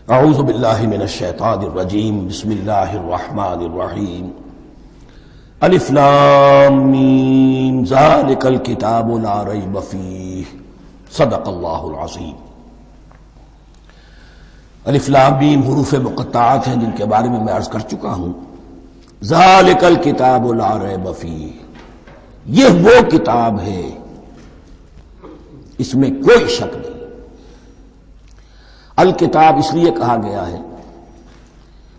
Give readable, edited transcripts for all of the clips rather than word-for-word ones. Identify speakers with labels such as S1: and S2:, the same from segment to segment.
S1: اعوذ باللہ من الشیطان الرجیم بسم اللہ الرحمن الرحیم الف لام میم ذالک الکتاب لا ریب فیہ صدق اللہ العظیم۔ الف لام میم حروف مقطعات ہیں جن کے بارے میں عرض کر چکا ہوں۔ ذالک الکتاب لا ریب فیہ، یہ وہ کتاب ہے اس میں کوئی شک نہیں۔ الکتاب اس لیے کہا گیا ہے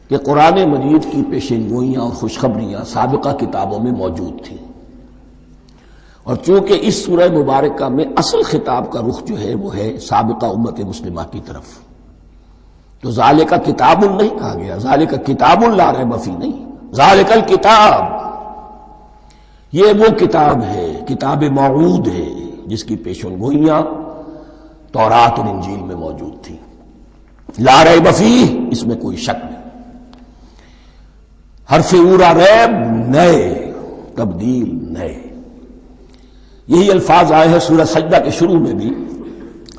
S1: کہ قرآن مجید کی پیشین گوئیاں اور خوشخبریاں سابقہ کتابوں میں موجود تھیں، اور چونکہ اس سورہ مبارکہ میں اصل خطاب کا رخ جو ہے وہ ہے سابقہ امت مسلمہ کی طرف، تو ذالک کتاب نہیں کہا گیا، ذالک کتاب لا ریب فیہ نہیں، ذالک الکتاب یہ وہ کتاب ہے، کتاب موعود ہے جس کی پیشین گوئیاں تورات اور انجیل میں موجود تھیں۔ لا ریب فیہ، اس میں کوئی شک نہیں۔ حرف اورا ریب نئے، تبدیل نئے، یہی الفاظ آئے ہیں سورہ سجدہ کے شروع میں بھی،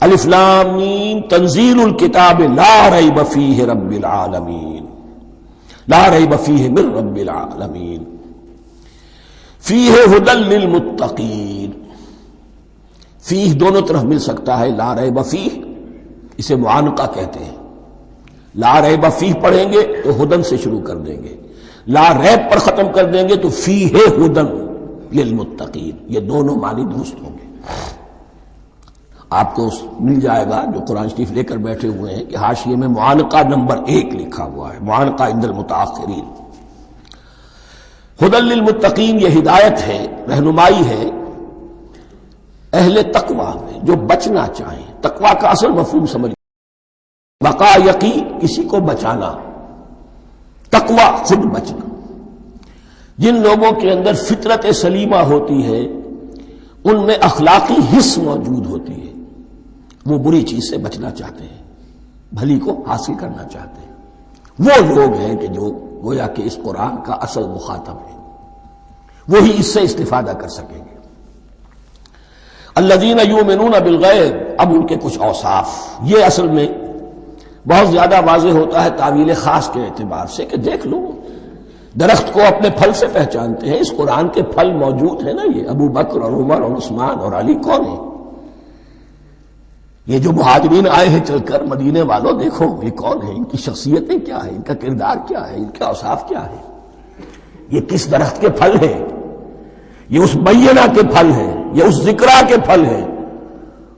S1: الف لام میم تنزیل الکتاب لا ریب فیہ رب العالمین، لا ریب فیہ من رب العالمین، فیہ ھدی للمتقین۔ فیہ دونوں طرف مل سکتا ہے، لا ریب فیہ اسے معانقہ کہتے ہیں، لا ریب فیہ پڑھیں گے تو ہدن سے شروع کر دیں گے، لا ریب پر ختم کر دیں گے تو فیہ ہدن للمتقین، یہ دونوں معنی درست ہوں گے۔ آپ کو مل جائے گا جو قرآن شریف لے کر بیٹھے ہوئے ہیں کہ حاشیے میں معانقہ نمبر 1 لکھا ہوا ہے، معانقہ عند المتاخرین۔ ہدن للمتقین یہ ہدایت ہے، رہنمائی ہے اہل تقویٰ میں جو بچنا چاہیں۔ تقویٰ کا اصل مفہوم سمجھ، بقا یقین، کسی کو بچانا، تقویٰ خود بچنا۔ جن لوگوں کے اندر فطرت سلیمہ ہوتی ہے ان میں اخلاقی حس موجود ہوتی ہے، وہ بری چیز سے بچنا چاہتے ہیں، بھلی کو حاصل کرنا چاہتے ہیں۔ وہ لوگ ہیں کہ جو گویا کہ اس قرآن کا اصل مخاطب ہے، وہی اس سے استفادہ کر سکیں گے۔ الذین یؤمنون بالغیب، اب ان کے کچھ اوصاف، یہ اصل میں بہت زیادہ واضح ہوتا ہے تعویل خاص کے اعتبار سے کہ دیکھ لو درخت کو اپنے پھل سے پہچانتے ہیں، اس قرآن کے پھل موجود ہیں نا، یہ ابو بکر اور عمر اور عثمان اور علی کون ہیں؟ یہ جو مہاجرین آئے ہیں چل کر، مدینے والوں دیکھو یہ کون ہیں، ان کی شخصیتیں کیا ہیں، ان کا کردار کیا ہے، ان کے اوصاف کیا ہے، یہ کس درخت کے پھل ہیں، یہ اس بینہ کے پھل ہیں، یہ اس ذکرہ کے پھل ہیں۔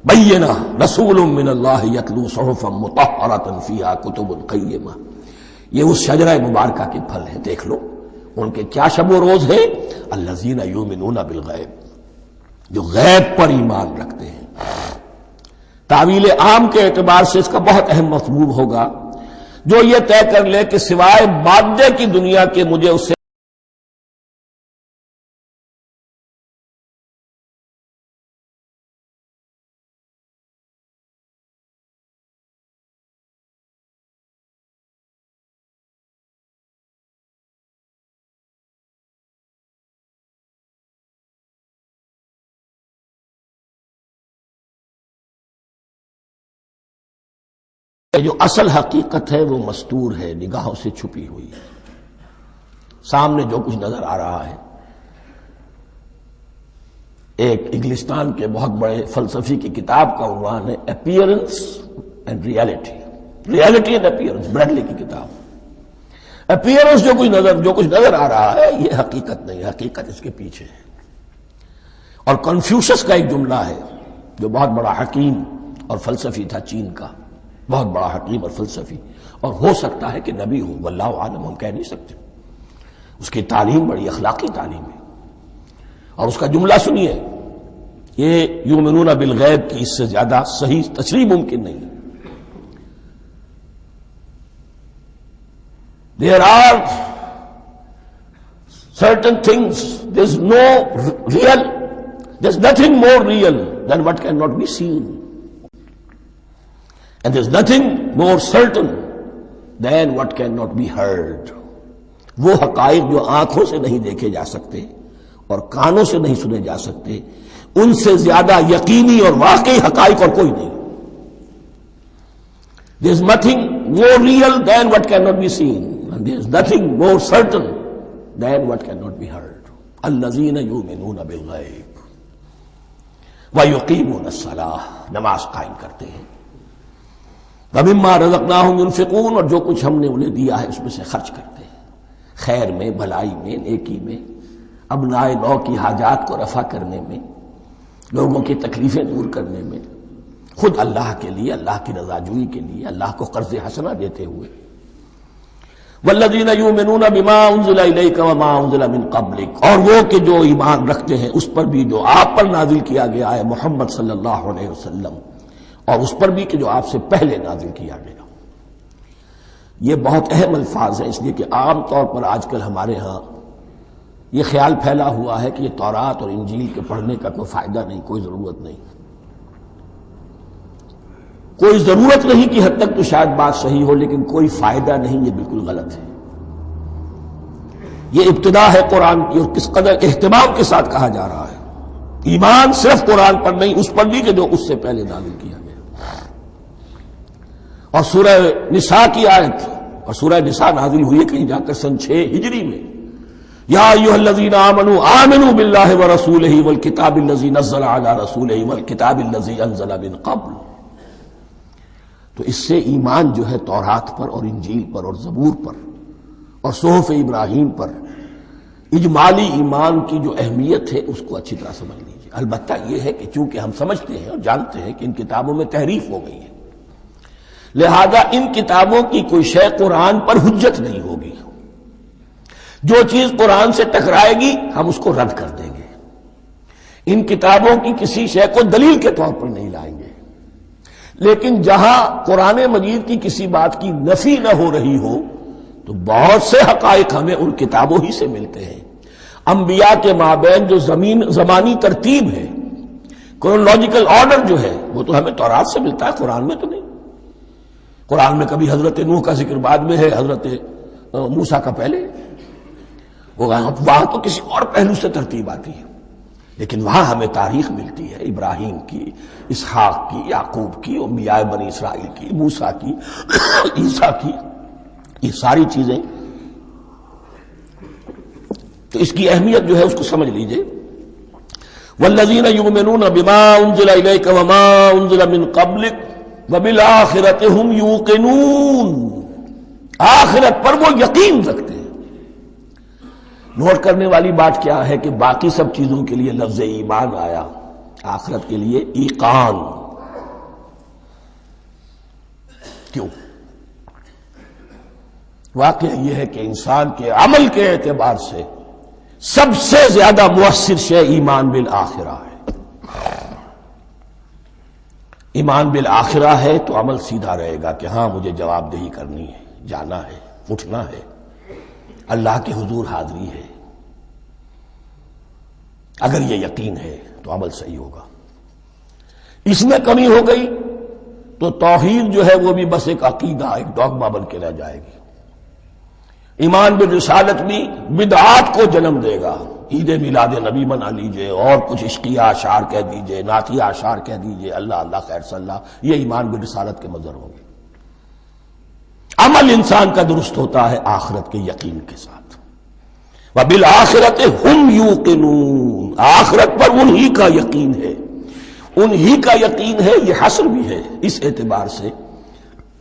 S1: بینہ رسول من اللہ یتلو صحفا مطہرۃ فیہا کتب قیمہ، یہ اس شجرہ مبارکہ کے پھل ہیں، دیکھ لو ان کے کیا شب و روز ہیں۔ الذین یؤمنون بالغیب، جو غیب پر ایمان رکھتے ہیں۔ تعویل عام کے اعتبار سے اس کا بہت اہم مفہوم ہوگا، جو یہ طے کر لے کہ سوائے مادے کی دنیا کے مجھے اس سے جو اصل حقیقت ہے وہ مستور ہے، نگاہوں سے چھپی ہوئی ہے۔ سامنے جو کچھ نظر آ رہا ہے، ایک انگلستان کے بہت بڑے فلسفی کی کتاب کا عنوان ہے appearance and reality, reality and appearance, Bradley کی کتاب۔ اپیئرنس جو کچھ نظر آ رہا ہے یہ حقیقت نہیں، حقیقت اس کے پیچھے ہے۔ اور کنفیوشس کا ایک جملہ ہے جو بہت بڑا حکیم اور فلسفی تھا، چین کا بہت بڑا حکیم اور فلسفی، اور ہو سکتا ہے کہ نبی ہو، واللہ عالم، ہم کہہ نہیں سکتے۔ اس کی تعلیم بڑی اخلاقی تعلیم ہے، اور اس کا جملہ سنیے، یہ یؤمنون بالغیب کی اس سے زیادہ صحیح تشریح ممکن نہیں ہے۔ There are certain things, there's nothing more real than what cannot be seen. And there's nothing more certain than what cannot be heard. وہ حقائق جو آنکھوں سے نہیں دیکھے جا سکتے اور کانوں سے نہیں سنے جا سکتے، ان سے زیادہ یقینی اور واقعی حقائق اور کوئی نہیں۔ There is nothing more real than what cannot be seen, and there is nothing more certain than what cannot be heard. الذین یؤمنون بالغیب ویقیمون الصلاۃ، نماز قائم کرتے ہیں، ومما رزقناہم ينفقون، اور جو کچھ ہم نے انہیں دیا ہے اس میں سے خرچ کرتے ہیں، خیر میں، بھلائی میں، نیکی میں، ابناء نو کی حاجات کو رفع کرنے میں، لوگوں کی تکلیفیں دور کرنے میں، خود اللہ کے لیے، اللہ کی رضا جوئی کے لیے، اللہ کو قرض حسنہ دیتے ہوئے۔ والذین یؤمنون بما انزل الیک وما انزل من قبلک، اور وہ کہ جو ایمان رکھتے ہیں اس پر بھی جو آپ پر نازل کیا گیا ہے محمد صلی اللہ علیہ وسلم، اور اس پر بھی کہ جو آپ سے پہلے نازل کیا گیا۔ یہ بہت اہم الفاظ ہیں، اس لیے کہ عام طور پر آج کل ہمارے ہاں یہ خیال پھیلا ہوا ہے کہ یہ تورات اور انجیل کے پڑھنے کا کوئی فائدہ نہیں، کوئی ضرورت نہیں، کوئی ضرورت نہیں کی حد تک تو شاید بات صحیح ہو، لیکن کوئی فائدہ نہیں، یہ بالکل غلط ہے۔ یہ ابتدا ہے قرآن کی، اور کس قدر اہتمام کے ساتھ کہا جا رہا ہے۔ ایمان صرف قرآن پر نہیں، اس پر بھی کہ جو اس سے پہلے نازل کیا گیا۔ اور سورہ نساء کی آیت، اور سورہ نساء نازل ہوئی ہے کہیں جا کر سن 6 ہجری میں، یا ایھا الذین آمنوا آمنوا باللہ ورسولہ والکتاب الذی نزل علی رسولہ والکتاب الذی انزل من قبل۔ تو اس سے ایمان جو ہے تورات پر اور انجیل پر اور زبور پر اور صحف ابراہیم پر، اجمالی ایمان کی جو اہمیت ہے اس کو اچھی طرح سمجھ لیجیے۔ البتہ یہ ہے کہ چونکہ ہم سمجھتے ہیں اور جانتے ہیں کہ ان کتابوں میں تحریف ہو گئی ہے، لہذا ان کتابوں کی کوئی شے قرآن پر حجت نہیں ہوگی۔ جو چیز قرآن سے ٹکرائے گی ہم اس کو رد کر دیں گے، ان کتابوں کی کسی شے کو دلیل کے طور پر نہیں لائیں گے۔ لیکن جہاں قرآن مجید کی کسی بات کی نفی نہ ہو رہی ہو تو بہت سے حقائق ہمیں ان کتابوں ہی سے ملتے ہیں۔ انبیاء کے مابین جو زمانی ترتیب ہے، کرونالوجیکل آرڈر جو ہے، وہ تو ہمیں تورات سے ملتا ہے، قرآن میں تو نہیں۔ قرآن میں کبھی حضرت نوح کا ذکر بعد میں ہے، حضرت موسیٰ کا پہلے، وہاں تو کسی اور پہلو سے ترتیب آتی ہے، لیکن وہاں ہمیں تاریخ ملتی ہے ابراہیم کی، اسحاق کی، یعقوب کی، انبیاء بنی اسرائیل کی، موسیٰ کی، عیسیٰ کی، یہ ساری چیزیں۔ تو اس کی اہمیت جو ہے اس کو سمجھ لیجئے۔ والذین یؤمنون بما انزل الیک وما انزل من قبلک وبالآخرۃ هم یوقنون، آخرت پر وہ یقین رکھتے ہیں۔ نوٹ کرنے والی بات کیا ہے کہ باقی سب چیزوں کے لیے لفظ ایمان آیا، آخرت کے لیے ایقان کیوں؟ واقعہ یہ ہے کہ انسان کے عمل کے اعتبار سے سب سے زیادہ مؤثر شے ایمان بالآخرہ ہے۔ ایمان بالآخرہ ہے تو عمل سیدھا رہے گا کہ ہاں مجھے جواب دہی کرنی ہے، جانا ہے، اٹھنا ہے، اللہ کے حضور حاضری ہے۔ اگر یہ یقین ہے تو عمل صحیح ہوگا۔ اس میں کمی ہو گئی تو توحید جو ہے وہ بھی بس ایک عقیدہ، ایک ڈوگما بن کے رہ جائے گی۔ ایمان بالرسالت بھی بدعات کو جنم دے گا۔ عید میلاد نبی منا لیجئے، اور کچھ عشقیہ اشعار کہہ دیجئے، نعتیہ اشعار کہہ دیجئے، اللہ اللہ خیر صلی اللہ، یہ ایمان بالرسالت کے مظہر ہوں گے۔ عمل انسان کا درست ہوتا ہے آخرت کے یقین کے ساتھ۔ وَبِالْآخِرَةِ هُمْ يُوقِنُونَ، آخرت پر انہی کا یقین ہے، انہی کا یقین ہے۔ یہ حصر بھی ہے اس اعتبار سے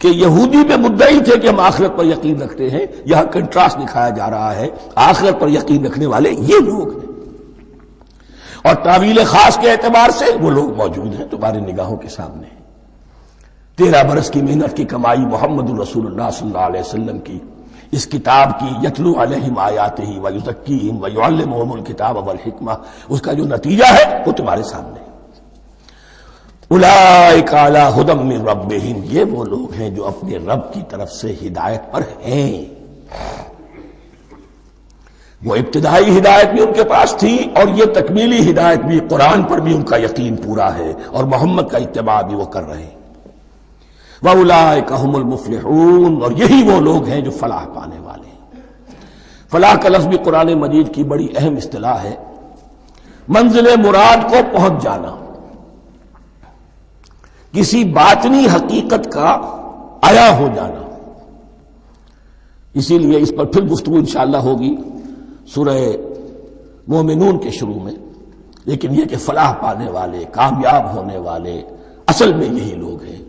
S1: کہ یہودی میں مدعی تھے کہ ہم آخرت پر یقین رکھتے ہیں، یہاں کنٹراسٹ دکھایا جا رہا ہے، آخرت پر یقین رکھنے والے یہ لوگ ہیں۔ اور تعویل خاص کے اعتبار سے وہ لوگ موجود ہیں تمہاری نگاہوں کے سامنے۔ 13 برس کی محنت کی کمائی محمد الرسول اللہ صلی اللہ علیہ وسلم کی، اس کتاب کی، یتلو علیہم آیاتہ ویزکیہم ویعلمہم الکتاب والحکمہ، اس کا جو نتیجہ ہے وہ تمہارے سامنے۔ اولئک علی ھدی من ربہم، یہ وہ لوگ ہیں جو اپنے رب کی طرف سے ہدایت پر ہیں۔ وہ ابتدائی ہدایت بھی ان کے پاس تھی، اور یہ تکمیلی ہدایت بھی، قرآن پر بھی ان کا یقین پورا ہے، اور محمد کا اتباع بھی وہ کر رہے ہیں۔ وَأُولَٰئِكَ هُمُ الْمُفْلِحُونَ، اور یہی وہ لوگ ہیں جو فلاح پانے والے ہیں۔ فلاح کا لفظ بھی قرآن مجید کی بڑی اہم اصطلاح ہے، منزل مراد کو پہنچ جانا، کسی باطنی حقیقت کا آیا ہو جانا. اسی لیے اس پر پھر گفتگو انشاءاللہ ہوگی سورہ مومنون کے شروع میں. لیکن یہ کہ فلاح پانے والے، کامیاب ہونے والے اصل میں یہی لوگ ہیں.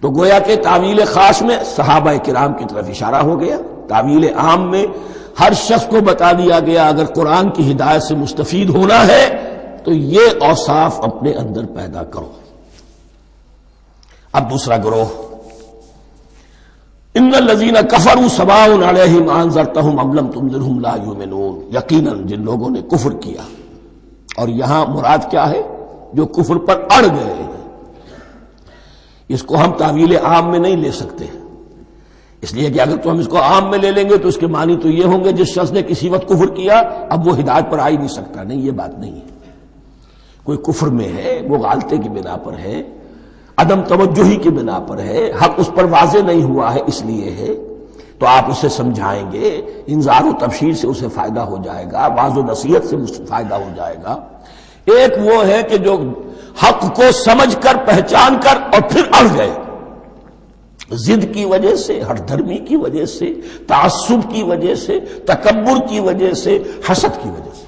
S1: تو گویا کہ تعویل خاص میں صحابہ کرام کی طرف اشارہ ہو گیا، تعویل عام میں ہر شخص کو بتا دیا گیا اگر قرآن کی ہدایت سے مستفید ہونا ہے تو یہ اوصاف اپنے اندر پیدا کرو. اب دوسرا گروہ، ان الذین کفروا سواء علیہم انذرتہم ام لم تنذرہم لا یؤمنون. یقیناً جن لوگوں نے کفر کیا، اور یہاں مراد کیا ہے؟ جو کفر پر اڑ گئے ہیں. اس کو ہم تعویل عام میں نہیں لے سکتے، اس لیے کہ اگر تو ہم اس کو عام میں لے لیں گے تو اس کے معنی تو یہ ہوں گے جس شخص نے کسی وقت کفر کیا اب وہ ہدایت پر آ ہی نہیں سکتا. نہیں، یہ بات نہیں ہے. کوئی کفر میں ہے، وہ غالطے کی بنا پر ہے، عدم توجہی کی بنا پر ہے، حق اس پر واضح نہیں ہوا ہے اس لیے ہے، تو آپ اسے سمجھائیں گے، انذار و تبشیر سے اسے فائدہ ہو جائے گا، واعظ و نصیحت سے فائدہ ہو جائے گا. ایک وہ ہے کہ جو حق کو سمجھ کر پہچان کر اور پھر اڑ گئے، ضد کی وجہ سے، ہٹ دھرمی کی وجہ سے، تعصب کی وجہ سے، تکبر کی وجہ سے، حسد کی وجہ سے.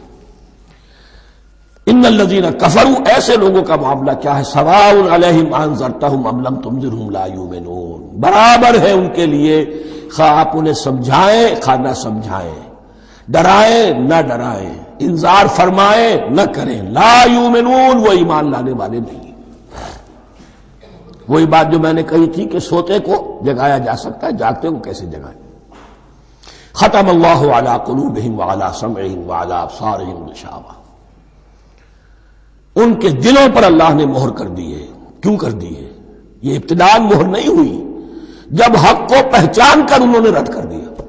S1: ان الذین کفروا، ایسے لوگوں کا معاملہ کیا ہے؟ سواء علیہم انذرتہم ام لم تنذرہم لا یؤمنون. برابر ہے ان کے لیے خواہ آپ انہیں سمجھائیں خواہ نہ سمجھائیں، ڈرائیں نہ ڈرائیں، انذار فرمائیں نہ کریں. لا یؤمنون، وہ ایمان لانے والے نہیں. وہی بات جو میں نے کہی تھی کہ سوتے کو جگایا جا سکتا ہے، جاگتے کو کیسے جگائیں. ختم اللہ علی قلوبہم وعلی سمعہم وعلی ابصارہم غشاوہ. ان کے دلوں پر اللہ نے مہر کر دی ہے. کیوں کر دی ہے؟ یہ ابتداء مہر نہیں ہوئی، جب حق کو پہچان کر انہوں نے رد کر دیا،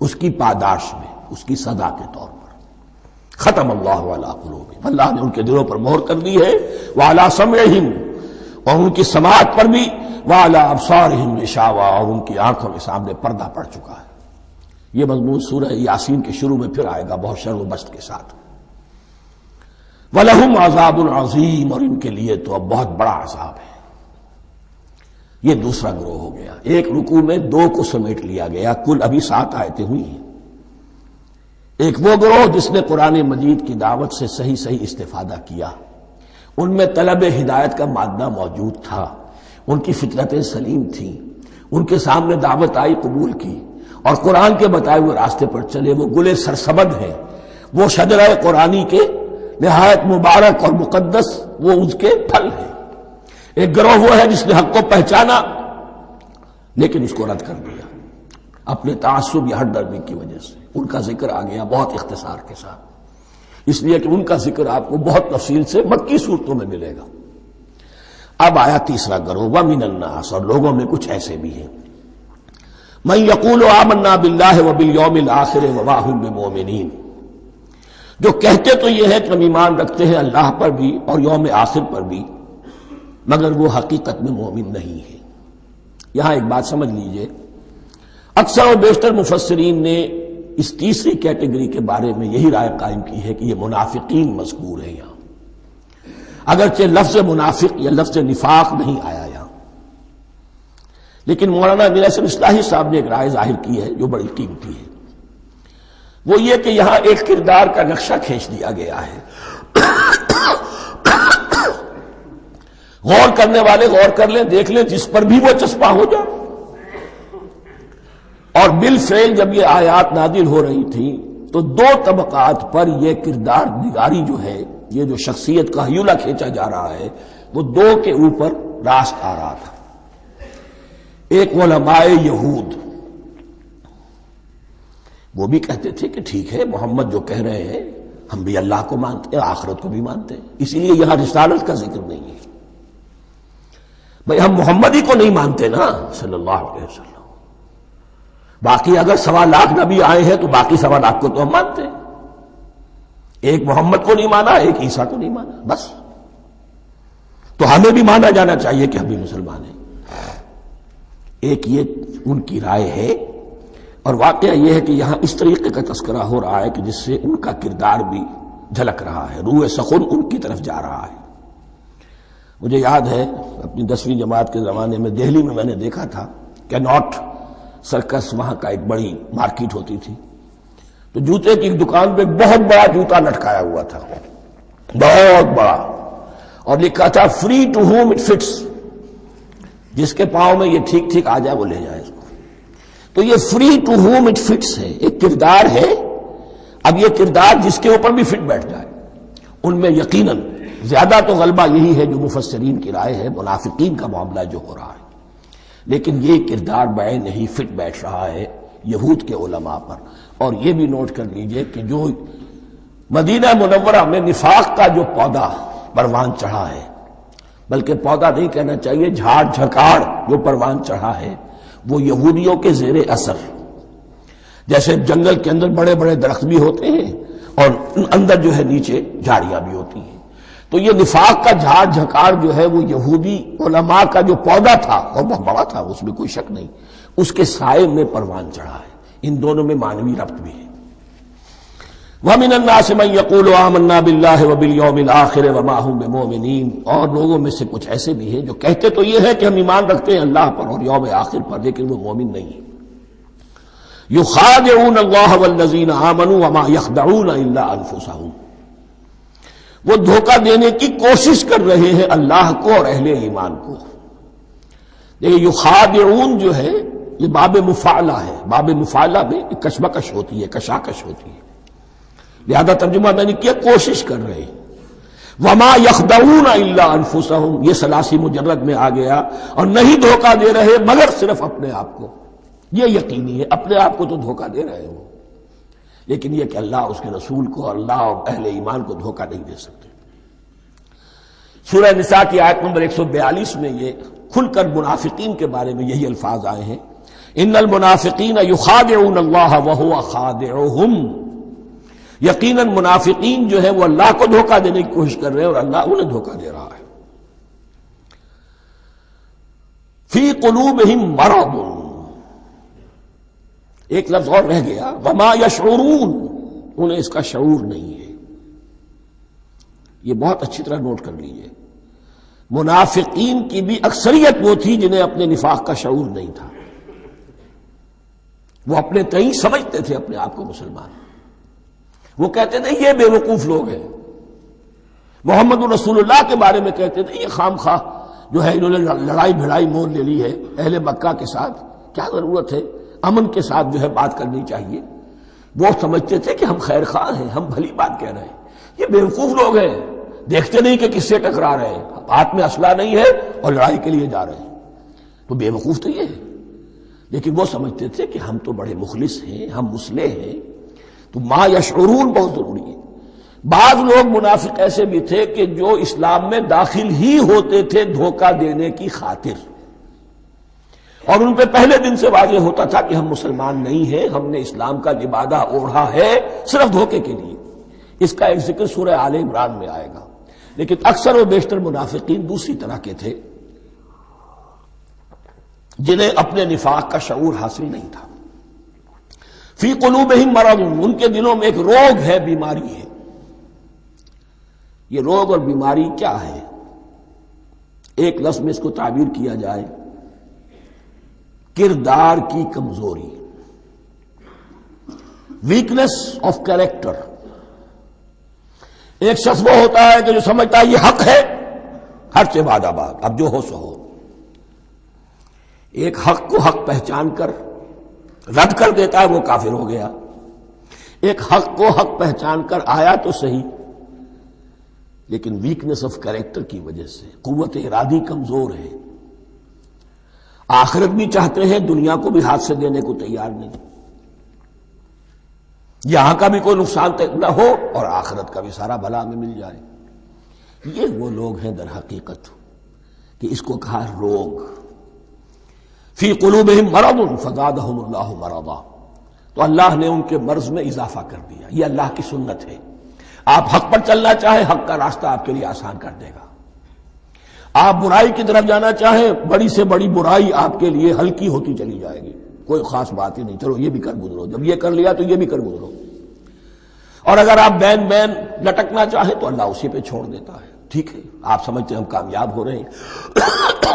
S1: اس کی پاداش میں، اس کی سزا کے طور پر. ختم اللہ علی قلوبہم، اللہ نے ان کے دلوں پر مہر کر دی ہے. وعلی سمعہم، اور ان کی سماعت پر بھی، وعلی ابصارہم غشاوہ، اور ان کی آنکھوں کے سامنے پردہ پڑ چکا ہے. یہ مضمون سورہ یاسین کے شروع میں پھر آئے گا بہت شر و بست کے ساتھ. وَلَهُمْ عَذَابٌ عَظِيمٌ، اور ان کے لیے تو اب بہت بڑا عذاب ہے. یہ دوسرا گروہ ہو گیا. ایک رکوع میں دو کو سمیٹ لیا گیا، کل ابھی 7 آیتیں ہوئی ہیں. ایک وہ گروہ جس نے قرآن مجید کی دعوت سے صحیح استفادہ کیا، ان میں طلب ہدایت کا مادہ موجود تھا، ان کی فطرتیں سلیم تھیں، ان کے سامنے دعوت آئی، قبول کی، اور قرآن کے بتائے ہوئے راستے پر چلے. وہ گلے سرسبد ہیں، وہ شجرہ قرآنی کے نہایت مبارک اور مقدس وہ اس کے پھل ہیں. ایک گروہ وہ ہے جس نے حق کو پہچانا لیکن اس کو رد کر دیا اپنے تعصب یا ہٹ درمی کی وجہ سے. ان کا ذکر آ گیا بہت اختصار کے ساتھ، اس لیے کہ ان کا ذکر آپ کو بہت تفصیل سے مکی صورتوں میں ملے گا. اب آیا تیسرا گروہ، وَمِنَ النَّاسِ، اور لوگوں میں کچھ ایسے بھی ہیں، مَن يَقُولُ آمَنَّا بِاللَّهِ وَبِالْيَوْمِ الْآخِرِ وَمَا هُم بِمُؤْمِنِينَ، جو کہتے تو یہ ہے کہ ہم ایمان رکھتے ہیں اللہ پر بھی اور یوم آخر پر بھی، مگر وہ حقیقت میں مومن نہیں ہے. یہاں ایک بات سمجھ لیجئے، اکثر و بیشتر مفسرین نے اس تیسری کیٹیگری کے بارے میں یہی رائے قائم کی ہے کہ یہ منافقین مذکور ہیں یہاں، اگرچہ لفظ منافق یا لفظ نفاق نہیں آیا یہاں. لیکن مولانا امیر احسن اصلاحی صاحب نے ایک رائے ظاہر کی ہے جو بڑی قیمتی ہے. وہ یہ کہ یہاں ایک کردار کا نقشہ کھینچ دیا گیا ہے. غور کرنے والے غور کر لیں، دیکھ لیں، جس پر بھی وہ چسپاں ہو جائے. اور بالفعل جب یہ آیات نازل ہو رہی تھیں تو دو طبقات پر یہ کردار نگاری جو ہے، یہ جو شخصیت کا ہیولہ کھینچا جا رہا ہے، وہ دو کے اوپر راست آ رہا تھا. ایک علماء یہود، وہ بھی کہتے تھے کہ ٹھیک ہے محمد جو کہہ رہے ہیں ہم بھی اللہ کو مانتے ہیں، آخرت کو بھی مانتے ہیں، اسی لیے یہاں رسالت کا ذکر نہیں ہے. بھئی ہم محمد ہی کو نہیں مانتے نا صلی اللہ علیہ وسلم، باقی اگر 1.25 لاکھ نبی آئے ہیں تو باقی 1.25 لاکھ کو تو ہم مانتے ہیں. ایک محمد کو نہیں مانا، ایک عیسیٰ کو نہیں مانا، بس. تو ہمیں بھی مانا جانا چاہیے کہ ہم بھی مسلمان ہیں. ایک یہ ان کی رائے ہے، اور واقعہ یہ ہے کہ یہاں اس طریقے کا تذکرہ ہو رہا ہے کہ جس سے ان کا کردار بھی جھلک رہا ہے، روح سخن ان کی طرف جا رہا ہے. مجھے یاد ہے اپنی اپنی 10ویں جماعت کے زمانے میں دہلی میں نے دیکھا تھا کہ ناٹ سرکس وہاں کا ایک بڑی مارکیٹ ہوتی تھی، تو جوتے کی دکان پہ بہت بڑا جوتا لٹکایا ہوا تھا، بہت بڑا، اور لکھا تھا free to home it fits, جس کے پاؤں میں یہ ٹھیک ٹھیک آ جائے وہ لے جائے اس کو۔ تو یہ free to home it fits ہے، ایک کردار ہے۔ اب یہ کردار جس کے اوپر بھی فٹ بیٹھ جائے، ان میں یقیناً زیادہ تو غلبہ یہی ہے جو مفسرین کی رائے ہے، منافقین کا معاملہ جو ہو رہا ہے، لیکن یہ کردار بعین نہیں فٹ بیٹھ رہا ہے یہود کے علماء پر۔ اور یہ بھی نوٹ کر لیجئے کہ جو مدینہ منورہ میں نفاق کا جو پودا پروان چڑھا ہے، بلکہ پودا نہیں کہنا چاہیے، جھاڑ جھکاڑ جو پروان چڑھا ہے، وہ یہودیوں کے زیر اثر، جیسے جنگل کے اندر بڑے بڑے درخت بھی ہوتے ہیں اور اندر جو ہے نیچے جھاڑیاں بھی ہوتی ہیں، تو یہ نفاق کا جھاڑ جھکاڑ جو ہے وہ یہودی علماء کا جو پودا تھا اور بہت بڑا تھا، اس میں کوئی شک نہیں، اس کے سائے میں پروان چڑھا ہے۔ ان دونوں میں معنوی ربط بھی ہے۔ وَمِنَ النَّاسِ مَن يَقُولُ آمَنَّا بِاللَّهِ وَبِالْيَوْمِ الْآخِرِ وَمَا هُم بِمُؤْمِنِينَ، اور لوگوں میں سے کچھ ایسے بھی ہیں جو کہتے تو یہ ہے کہ ہم ایمان رکھتے ہیں اللہ پر اور یوم آخر پر، لیکن وہ مومن نہیں ہیں۔ يُخَادِعُونَ اللَّهَ وَالَّذِينَ آمَنُوا وَمَا يَخْدَعُونَ إِلَّا أَنفُسَهُمْ، وہ دھوکہ دینے کی کوشش کر رہے ہیں اللہ کو اور اہل ایمان کو۔ دیکھیں یخادعون جو ہے یہ باب مفعلہ ہے، باب مفعلہ میں کشمکش ہوتی ہے، کشاکش ہوتی ہے، لہذا ترجمہ میں نے کیا کوشش کر رہے ہیں۔ وما یخدعون الا انفسهم، یہ ثلاثی مجرد میں آ گیا، اور نہیں دھوکہ دے رہے مگر صرف اپنے آپ کو۔ یہ یقینی ہے اپنے آپ کو تو دھوکہ دے رہے ہو، لیکن یہ کہ اللہ اس کے رسول کو، اللہ اور اہل ایمان کو دھوکہ نہیں دے سکتے۔ سورہ نساء کی آیت نمبر 142 میں یہ کھل کر منافقین کے بارے میں یہی الفاظ آئے ہیں، ان المنافقین یخادعون اللہ وہو خادعہم، یقیناً منافقین جو ہے وہ اللہ کو دھوکہ دینے کی کوشش کر رہے ہیں اور اللہ انہیں دھوکہ دے رہا ہے۔ فی قلوبہم مرض، ایک لفظ اور رہ گیا، وما یشعرون، انہیں اس کا شعور نہیں ہے۔ یہ بہت اچھی طرح نوٹ کر لیجئے، منافقین کی بھی اکثریت وہ تھی جنہیں اپنے نفاق کا شعور نہیں تھا، وہ اپنے تئیں سمجھتے تھے اپنے آپ کو مسلمان، وہ کہتے تھے یہ بے وقوف لوگ ہیں، محمد رسول اللہ کے بارے میں کہتے تھے یہ خام خواہ جو ہے انہوں نے لڑائی بھڑائی مول لے لی ہے اہل مکہ کے ساتھ، کیا ضرورت ہے، امن کے ساتھ جو ہے بات کرنی چاہیے۔ وہ سمجھتے تھے کہ ہم خیر خواہ ہیں، ہم بھلی بات کہہ رہے ہیں، یہ بیوقوف لوگ ہیں، دیکھتے نہیں کہ کس سے ٹکرا رہے ہیں، ہاتھ میں اسلحہ نہیں ہے اور لڑائی کے لیے جا رہے ہیں، تو بے وقوف تو یہ ہے۔ لیکن وہ سمجھتے تھے کہ ہم تو بڑے مخلص ہیں، ہم مصلح ہیں، تو ما یشعرون بہت ضروری ہے۔ بعض لوگ منافق ایسے بھی تھے کہ جو اسلام میں داخل ہی ہوتے تھے دھوکہ دینے کی خاطر، اور ان پہ پہلے دن سے واضح ہوتا تھا کہ ہم مسلمان نہیں ہیں، ہم نے اسلام کا لبادہ اوڑھا ہے صرف دھوکے کے لیے۔ اس کا ایک ذکر سورہ آل عمران میں آئے گا، لیکن اکثر و بیشتر منافقین دوسری طرح کے تھے جنہیں اپنے نفاق کا شعور حاصل نہیں تھا۔ فی قلوبہم مرض، ان کے دلوں میں ایک روگ ہے، بیماری ہے۔ یہ روگ اور بیماری کیا ہے؟ ایک لفظ میں اس کو تعبیر کیا جائے، کردار کی کمزوری، ویکنس آف کیریکٹر۔ ایک شخص وہ ہوتا ہے کہ جو سمجھتا ہے یہ حق ہے، ہر سے بعد آباد، اب جو ہو سو ہو۔ ایک حق کو حق پہچان کر رد کر دیتا ہے، وہ کافر ہو گیا۔ ایک حق کو حق پہچان کر آیا تو صحیح، لیکن ویکنس آف کیریکٹر کی وجہ سے قوت ارادی کمزور ہے، آخرت بھی چاہتے ہیں، دنیا کو بھی ہاتھ سے دینے کو تیار نہیں، یہاں کا بھی کوئی نقصان نہ ہو اور آخرت کا بھی سارا بھلا میں مل جائے۔ یہ وہ لوگ ہیں در حقیقت کہ اس کو کہا روگ۔ فی قلوبہم مرض فزادہم اللہ مرضا، تو اللہ نے ان کے مرض میں اضافہ کر دیا۔ یہ اللہ کی سنت ہے، آپ حق پر چلنا چاہیں حق کا راستہ آپ کے لیے آسان کر دے گا، آپ برائی کی طرف جانا چاہیں بڑی سے بڑی برائی آپ کے لیے ہلکی ہوتی چلی جائے گی، کوئی خاص بات ہی نہیں، چلو یہ بھی کر گزرو، جب یہ کر لیا تو یہ بھی کر گزرو۔ اور اگر آپ بین بین لٹکنا چاہیں تو اللہ اسی پہ چھوڑ دیتا ہے۔ ٹھیک ہے، آپ سمجھتے ہیں ہم کامیاب ہو رہے ہیں،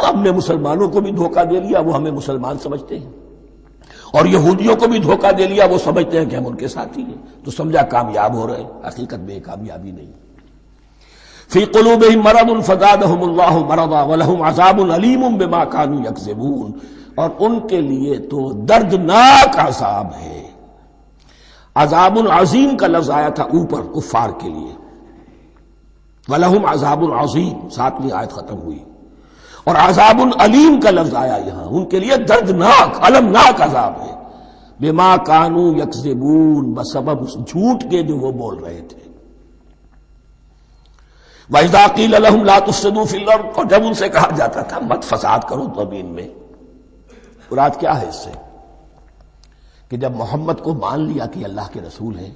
S1: ہم نے مسلمانوں کو بھی دھوکہ دے لیا، وہ ہمیں مسلمان سمجھتے ہیں، اور یہودیوں کو بھی دھوکہ دے لیا، وہ سمجھتے ہیں کہ ہم ان کے ساتھی ہیں، تو سمجھا کامیاب ہو رہے ہیں، حقیقت میں کامیابی نہیں۔ فی قلوبہم مرض فزادہم اللہ مرضا ولہم عذاب علیم بما کانوا یکذبون، اور ان کے لیے تو دردناک عذاب ہے۔ عذاب عظیم کا لفظ آیا تھا اوپر کفار کے لیے، وَلَهُمْ عَذَابٌ عَظِيمٌ، 7ویں آیت ختم ہوئی، اور عذاب علیم کا لفظ آیا یہاں، ان کے لیے دردناک المناک عذاب ہے، بما کانوا یکذبون، بسبب اس جھوٹ کے جو وہ بول رہے تھے۔ وَإِذَا قِيلَ لَهُمْ لَا تُفْسِدُوا فِي الْأَرْضِ، اور جب ان سے کہا جاتا تھا مت فساد کرو زمین میں، مراد کیا ہے اس سے؟ کہ جب محمد کو مان لیا کہ اللہ کے رسول ہیں،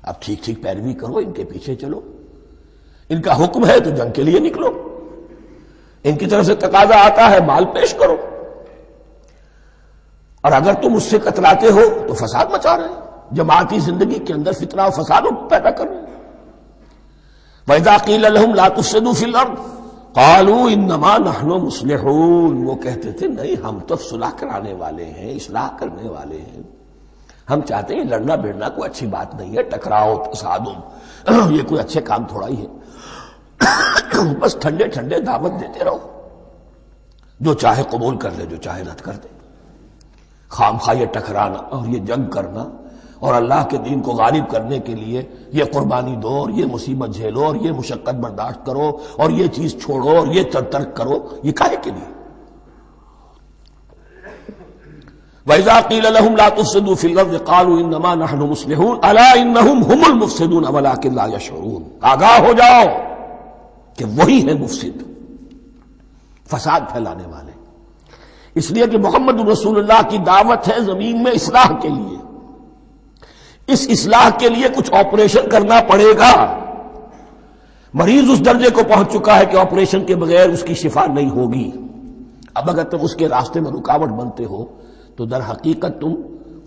S1: اب ٹھیک ٹھیک پیروی کرو، ان کے پیچھے چلو، ان کا حکم ہے تو جنگ کے لیے نکلو، ان کی طرف سے تقاضا آتا ہے مال پیش کرو، اور اگر تم اس سے کتراتے ہو تو فساد مچا رہے ہیں، جماعتی زندگی کے اندر فتنہ و فساد پیدا کر رہے ہیں۔ وَإِذَا قِيلَ لَهُمْ لَا تُفْسِدُوا فِي الْأَرْضِ قَالُوا إِنَّمَا نَحْنُ مُصْلِحُونَ، وہ کہتے تھے نہیں ہم تو صلح کرانے والے ہیں، اصلاح کرنے والے ہیں، ہم چاہتے ہیں لڑنا بھیڑنا کوئی اچھی بات نہیں ہے، ٹکراؤ تصادم یہ کوئی اچھے کام تھوڑا ہی ہے، بس ٹھنڈے ٹھنڈے دعوت دیتے رہو، جو چاہے قبول کر لے، جو چاہے رد کر دے، خام خواہ یہ ٹکرانا اور یہ جنگ کرنا اور اللہ کے دین کو غالب کرنے کے لیے یہ قربانی دو اور یہ مصیبت جھیلو اور یہ مشقت برداشت کرو اور یہ چیز چھوڑو اور یہ ترک کرو، یہ کاہے کے لیے؟ وَإِذَا قِيلَ لَهُمْ لَا تُفْسِدُوا فِي الْأَرْضِ قَالُوا إِنَّمَا نَحْنُ مُصْلِحُونَ أَلَا إِنَّهُمْ هُمُ الْمُفْسِدُونَ وَلَٰكِن لَّا يَشْعُرُونَ، آگاہ ہو جاؤ کہ وہی ہے مفسد، فساد پھیلانے والے، اس لیے کہ محمد رسول اللہ کی دعوت ہے زمین میں اصلاح کے لیے، اس اصلاح کے لیے کچھ آپریشن کرنا پڑے گا، مریض اس درجے کو پہنچ چکا ہے کہ آپریشن کے بغیر اس کی شفا نہیں ہوگی، اب اگر تم اس کے راستے میں رکاوٹ بنتے ہو تو در حقیقت تم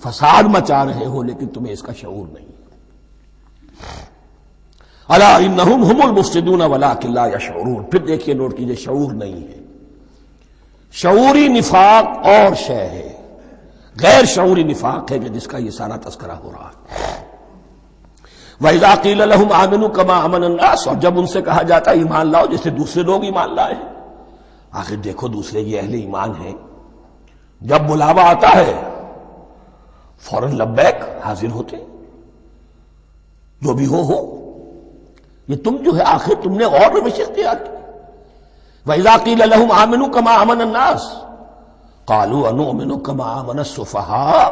S1: فساد مچا رہے ہو، لیکن تمہیں اس کا شعور نہیں۔ الا انہم ہم المفسدون ولکن لا یشعرون، پھر دیکھیے نوٹ کیجئے، شعور نہیں ہے، شعوری نفاق اور شے ہے، غیر شعوری نفاق ہے کہ جس کا یہ سارا تذکرہ ہو رہا ہے۔ وَإِذَا قِيلَ لَهُمْ آمِنُوا كَمَا آمَنَ النَّاسُ، اور جب ان سے کہا جاتا ہے ایمان لاؤ جیسے دوسرے لوگ ایمان لائے ہیں، آخر دیکھو دوسرے یہ اہل ایمان ہیں، جب بلاوا آتا ہے فوراً لبیک حاضر ہوتے، جو بھی ہو، یہ تم جو ہے آخر تم نے اور روش اختیار کی۔ وَإِذَا قِيلَ لَهُمْ آمِنُوا كَمَا آمَنَ النَّاسُ قَالُوا أَنُؤْمِنُ كَمَا آمَنَ السُّفَهَاءُ،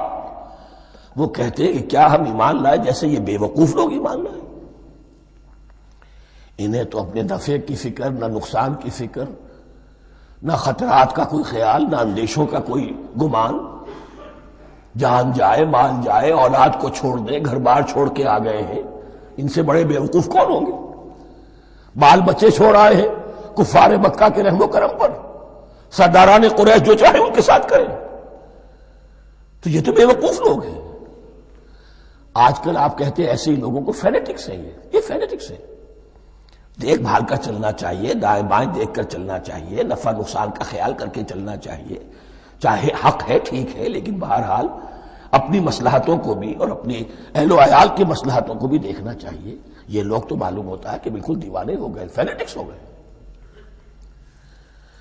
S1: وہ کہتے ہیں کہ کیا ہم ایمان لائے جیسے یہ بے وقوف لوگ ایمان لائے، انہیں تو اپنے نفع کی فکر، نہ نقصان کی فکر، نہ خطرات کا کوئی خیال، نہ اندیشوں کا کوئی گمان، جان جائے مال جائے، اولاد کو چھوڑ دیں، گھر بار چھوڑ کے آ گئے ہیں، ان سے بڑے بے وقوف کون ہوں گے؟ بال بچے چھوڑ آئے ہیں کفار مکہ کے رحم و کرم پر، سرداران قریش جو چاہے ان کے ساتھ کریں، تو یہ تو بے وقوف لوگ ہیں۔ آج کل آپ کہتے ہیں ایسے ہی لوگوں کو فینیٹکس ہیں، یہ فینیٹکس ہیں، دیکھ بھال کر چلنا چاہیے، دائیں بائیں دیکھ کر چلنا چاہیے، نفع نقصان کا خیال کر کے چلنا چاہیے، چاہے حق ہے ٹھیک ہے، لیکن بہرحال اپنی مصلحتوں کو بھی اور اپنی اہل و عیال کی مصلحتوں کو بھی دیکھنا چاہیے۔ یہ لوگ تو معلوم ہوتا ہے کہ بالکل دیوانے ہو گئے، فینیٹکس ہو گئے۔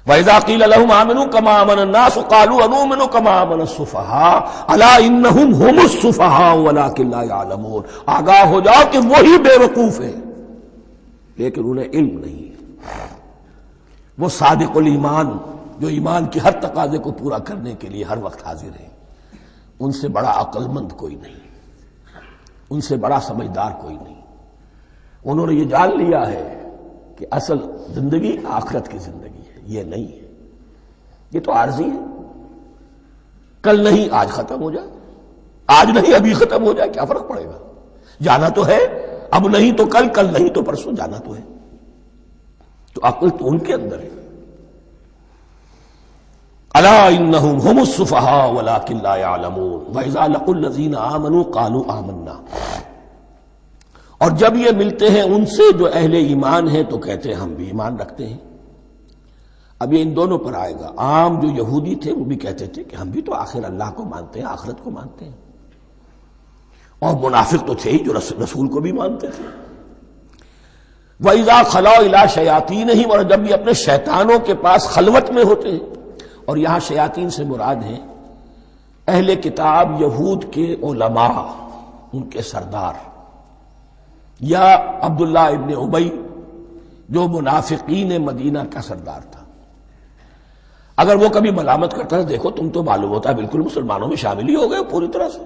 S1: وَإِذَا قِيلَ لَهُمْ آمِنُوا كَمَا آمَنَ النَّاسُ قَالُوا أَنُؤْمِنُ كَمَا آمَنَ السُّفَهَاءُ أَلَا إِنَّهُمْ هُمُ السُّفَهَاءُ وَلَٰكِن لَّا يَعْلَمُونَ، آگاہ ہو جاؤ کہ وہی بے وقوف ہے لیکن انہیں علم نہیں ہے۔ وہ صادق الایمان جو ایمان کی ہر تقاضے کو پورا کرنے کے لیے ہر وقت حاضر ہیں، ان سے بڑا عقل مند کوئی نہیں، ان سے بڑا سمجھدار کوئی نہیں، انہوں نے یہ جان لیا ہے کہ اصل زندگی آخرت کی زندگی ہے، یہ نہیں ہے، یہ تو عارضی ہے، کل نہیں آج ختم ہو جائے، آج نہیں ابھی ختم ہو جائے، کیا فرق پڑے گا، جانا تو ہے، اب نہیں تو کل، کل نہیں تو پرسوں، جانا تو ہے، تو عقل تو ان کے اندر ہے۔ الا انہم ہم السفہاء ولکن لا یعلمون وَإِذَا لَقُوا الَّذِينَ آمَنُوا قَالُوا آمَنَّا، اور جب یہ ملتے ہیں ان سے جو اہل ایمان ہیں تو کہتے ہیں ہم بھی ایمان رکھتے ہیں. اب یہ ان دونوں پر آئے گا. عام جو یہودی تھے وہ بھی کہتے تھے کہ ہم بھی تو آخر اللہ کو مانتے ہیں، آخرت کو مانتے ہیں، اور منافق تو تھے ہی جو رسول کو بھی مانتے تھے. وَإِذَا خَلَوْا إِلَىٰ شَيَاطِينِهِمْ، اور جب یہ اپنے شیطانوں کے پاس خلوت میں ہوتے ہیں. اور یہاں شیاطین سے مراد ہیں اہل کتاب یہود کے علماء، ان کے سردار، یا عبداللہ ابن ابی جو منافقین مدینہ کا سردار تھا. اگر وہ کبھی ملامت کرتا ہے دیکھو تم تو معلوم ہوتا ہے بالکل مسلمانوں میں شامل ہی ہو گئے پوری طرح سے،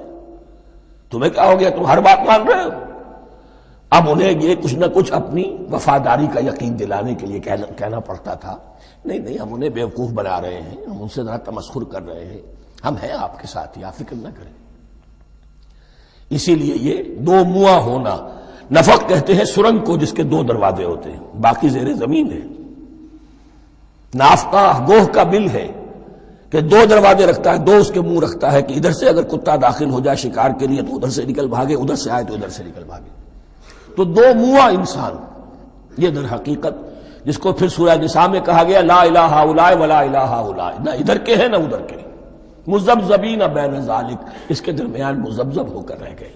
S1: تمہیں کیا ہو گیا، تم ہر بات مان رہے ہو. اب انہیں یہ کچھ نہ کچھ اپنی وفاداری کا یقین دلانے کے لیے کہنا پڑتا تھا، نہیں ہم انہیں بیوقوف بنا رہے ہیں، ہم ان سے ذرا تمسخر کر رہے ہیں، ہم ہیں آپ کے ساتھ ہی، آپ فکر نہ کریں. اسی لیے یہ دو منہ ہونا، نفق کہتے ہیں سرنگ کو جس کے دو دروازے ہوتے ہیں، باقی زیر زمین ہے. نافقہ گوہ کا بل ہے کہ دو دروازے رکھتا ہے، دو اس کے منہ رکھتا ہے کہ ادھر سے اگر کتا داخل ہو جائے شکار کے لیے تو ادھر سے نکل بھاگے، ادھر سے آئے تو ادھر سے نکل بھاگے. تو دو منہ انسان، یہ در حقیقت جس کو پھر سورہ نساء میں کہا گیا لا الہ الا ولا الہ الا، نہ ادھر کے ہیں نہ ادھر کے، مذبذبین بین ذالک، اس کے درمیان مذبذب ہو کر رہ گئے.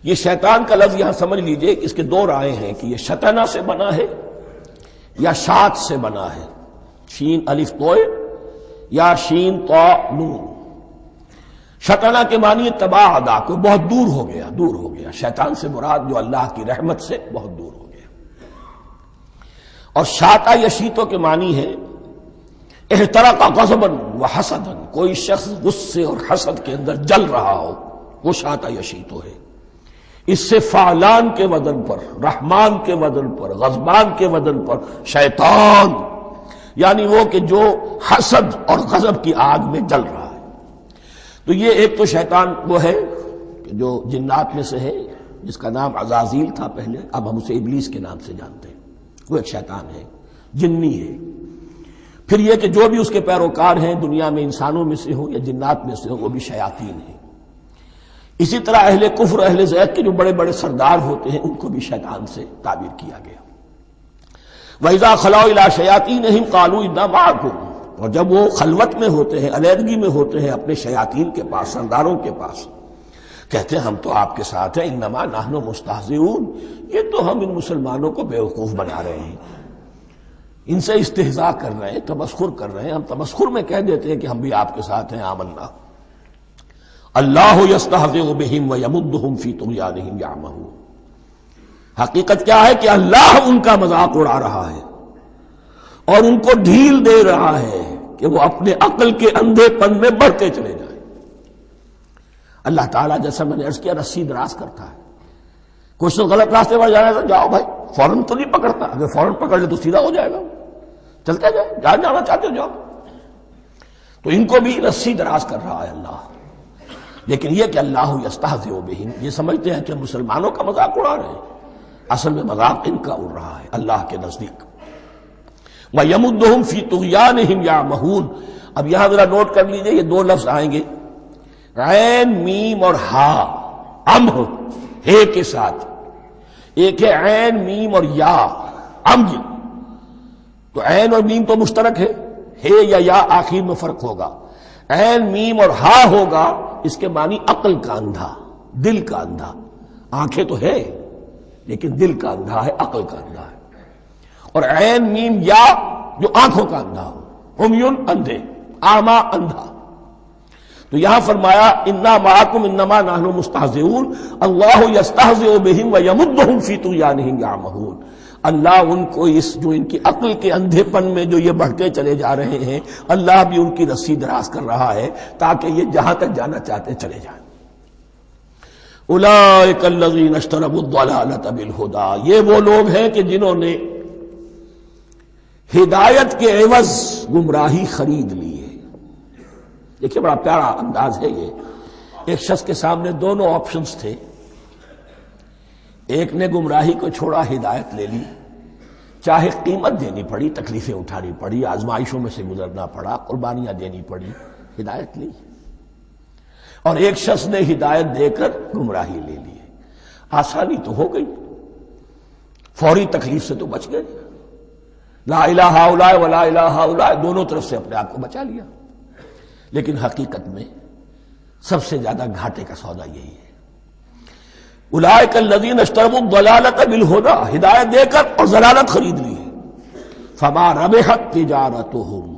S1: یہ شیطان کا لفظ یہاں سمجھ لیجئے، اس کے دو رائے ہیں کہ یہ شطنہ سے بنا ہے یا شات سے بنا ہے، شین الف توئے یا شین تو نون. شطنہ کے معنی تباعدا، کو بہت دور ہو گیا. شیطان سے مراد جو اللہ کی رحمت سے بہت دور ہو گیا. اور شاتا یشیتو کے معنی ہے احترق غضبا وحسدا، کوئی شخص غصے اور حسد کے اندر جل رہا ہو، وہ شاتا یشیتو ہے. اس سے فعلان کے وزن پر، رحمان کے وزن پر، غضبان کے وزن پر شیطان، یعنی وہ کہ جو حسد اور غضب کی آگ میں جل رہا ہے. تو یہ ایک تو شیطان وہ ہے کہ جو جنات میں سے ہے، جس کا نام عزازیل تھا پہلے، اب ہم اسے ابلیس کے نام سے جانتے ہیں. وہ ایک شیطان ہے، جنی ہے. پھر یہ کہ جو بھی اس کے پیروکار ہیں دنیا میں انسانوں میں سے ہوں یا جنات میں سے ہوں، وہ بھی شیاطین ہیں. اسی طرح اہل کفر، اہل زیغ کے جو بڑے بڑے سردار ہوتے ہیں ان کو بھی شیطان سے تعبیر کیا گیا. وَإِذَا خَلَوْا إِلَىٰ شَيَاطِينِهِمْ قَالُوا إِنَّا مَعَكُمْ، اور جب وہ خلوت میں ہوتے ہیں، علیحدگی میں ہوتے ہیں اپنے شیاطین کے پاس، سرداروں کے پاس، کہتے ہیں ہم تو آپ کے ساتھ ہیں. انما نحن مستہزئون، یہ تو ہم ان مسلمانوں کو بیوقوف بنا رہے ہیں، ان سے استہزاء کر رہے ہیں، تمسخر کر رہے ہیں. ہم تمسخر میں کہہ دیتے ہیں کہ ہم بھی آپ کے ساتھ ہیں، آمنا. اللہ یستہزئ بہم ویمدہم فی طغیانہم یعمہون. حقیقت کیا ہے کہ اللہ ان کا مذاق اڑا رہا ہے اور ان کو ڈھیل دے رہا ہے کہ وہ اپنے عقل کے اندھے پن میں بڑھتے چلے جائیں. اللہ تعالیٰ جیسا میں نے عرض کیا رسی دراز کرتا ہے. کچھ تو غلط راستے پر جانا ہے تو جاؤ بھائی، فوراً تو نہیں پکڑتا، اگر فوراً پکڑ لے تو سیدھا ہو جائے گا، چلتے جائے، جہاں جانا چاہتے ہو جاؤ. تو ان کو بھی رسی دراز کر رہا ہے اللہ. لیکن یہ کہ اللہ یستہزئ بہم، یہ سمجھتے ہیں کہ مسلمانوں کا مذاق اڑا رہے ہیں، اصل میں مذاق ان کا اڑ رہا ہے اللہ کے نزدیک. وَيَمُدُّهُمْ فِي طُغْيَانِهِمْ يَعْمَهُونَ. اب یہاں ذرا نوٹ کر لیجئے، یہ دو لفظ آئیں گے، عین میم اور ہا، امہ ہے کے ساتھ. ایک ہے عین میم اور یا، امج. تو عین اور میم تو مشترک ہے یا آخر میں فرق ہوگا. عین میم اور ہا ہوگا، اس کے معنی عقل کا اندھا، دل کا اندھا. آنکھیں تو ہے لیکن دل کا اندھا ہے، عقل کا اندھا ہے. اور عین میم یا جو آنکھوں کا اندھا ہو، عمیون اندھے، اعمیٰ اندھا. تو یہاں فرمایا انا معکم انما نحن مستہزئون، اللہ یستہزئ بہم ویمدہم فی طغیانہم یعمہون. اللہ ان کو اس جو ان کی عقل کے اندھے پن میں جو یہ بڑھتے چلے جا رہے ہیں، اللہ بھی ان کی رسی دراز کر رہا ہے تاکہ یہ جہاں تک جانا چاہتے چلے جائیں. اولئک الذین اشتروا الضلالۃ بالہدی، یہ وہ لوگ ہیں کہ جنہوں نے ہدایت کے عوض گمراہی خرید لی ہے. دیکھیے بڑا پیارا انداز ہے یہ. ایک شخص کے سامنے دونوں آپشنز تھے، ایک نے گمراہی کو چھوڑا، ہدایت لے لی، چاہے قیمت دینی پڑی، تکلیفیں اٹھانی پڑی، آزمائشوں میں سے گزرنا پڑا، قربانیاں دینی پڑی، ہدایت لی. اور ایک شخص نے ہدایت دے کر گمراہی لے لی. آسانی تو ہو گئی، فوری تکلیف سے تو بچ گئے، لا الہ الا ولا الہ الا دونوں طرف سے اپنے آپ کو بچا لیا۔ لیکن حقیقت میں سب سے زیادہ گھاٹے کا سودا یہی ہے، اولئک الذین اشتروا الضلالۃ بالہدی، ہدایت دے کر اور ضلالت خرید لی ہے، فما ربحت تجارتہم،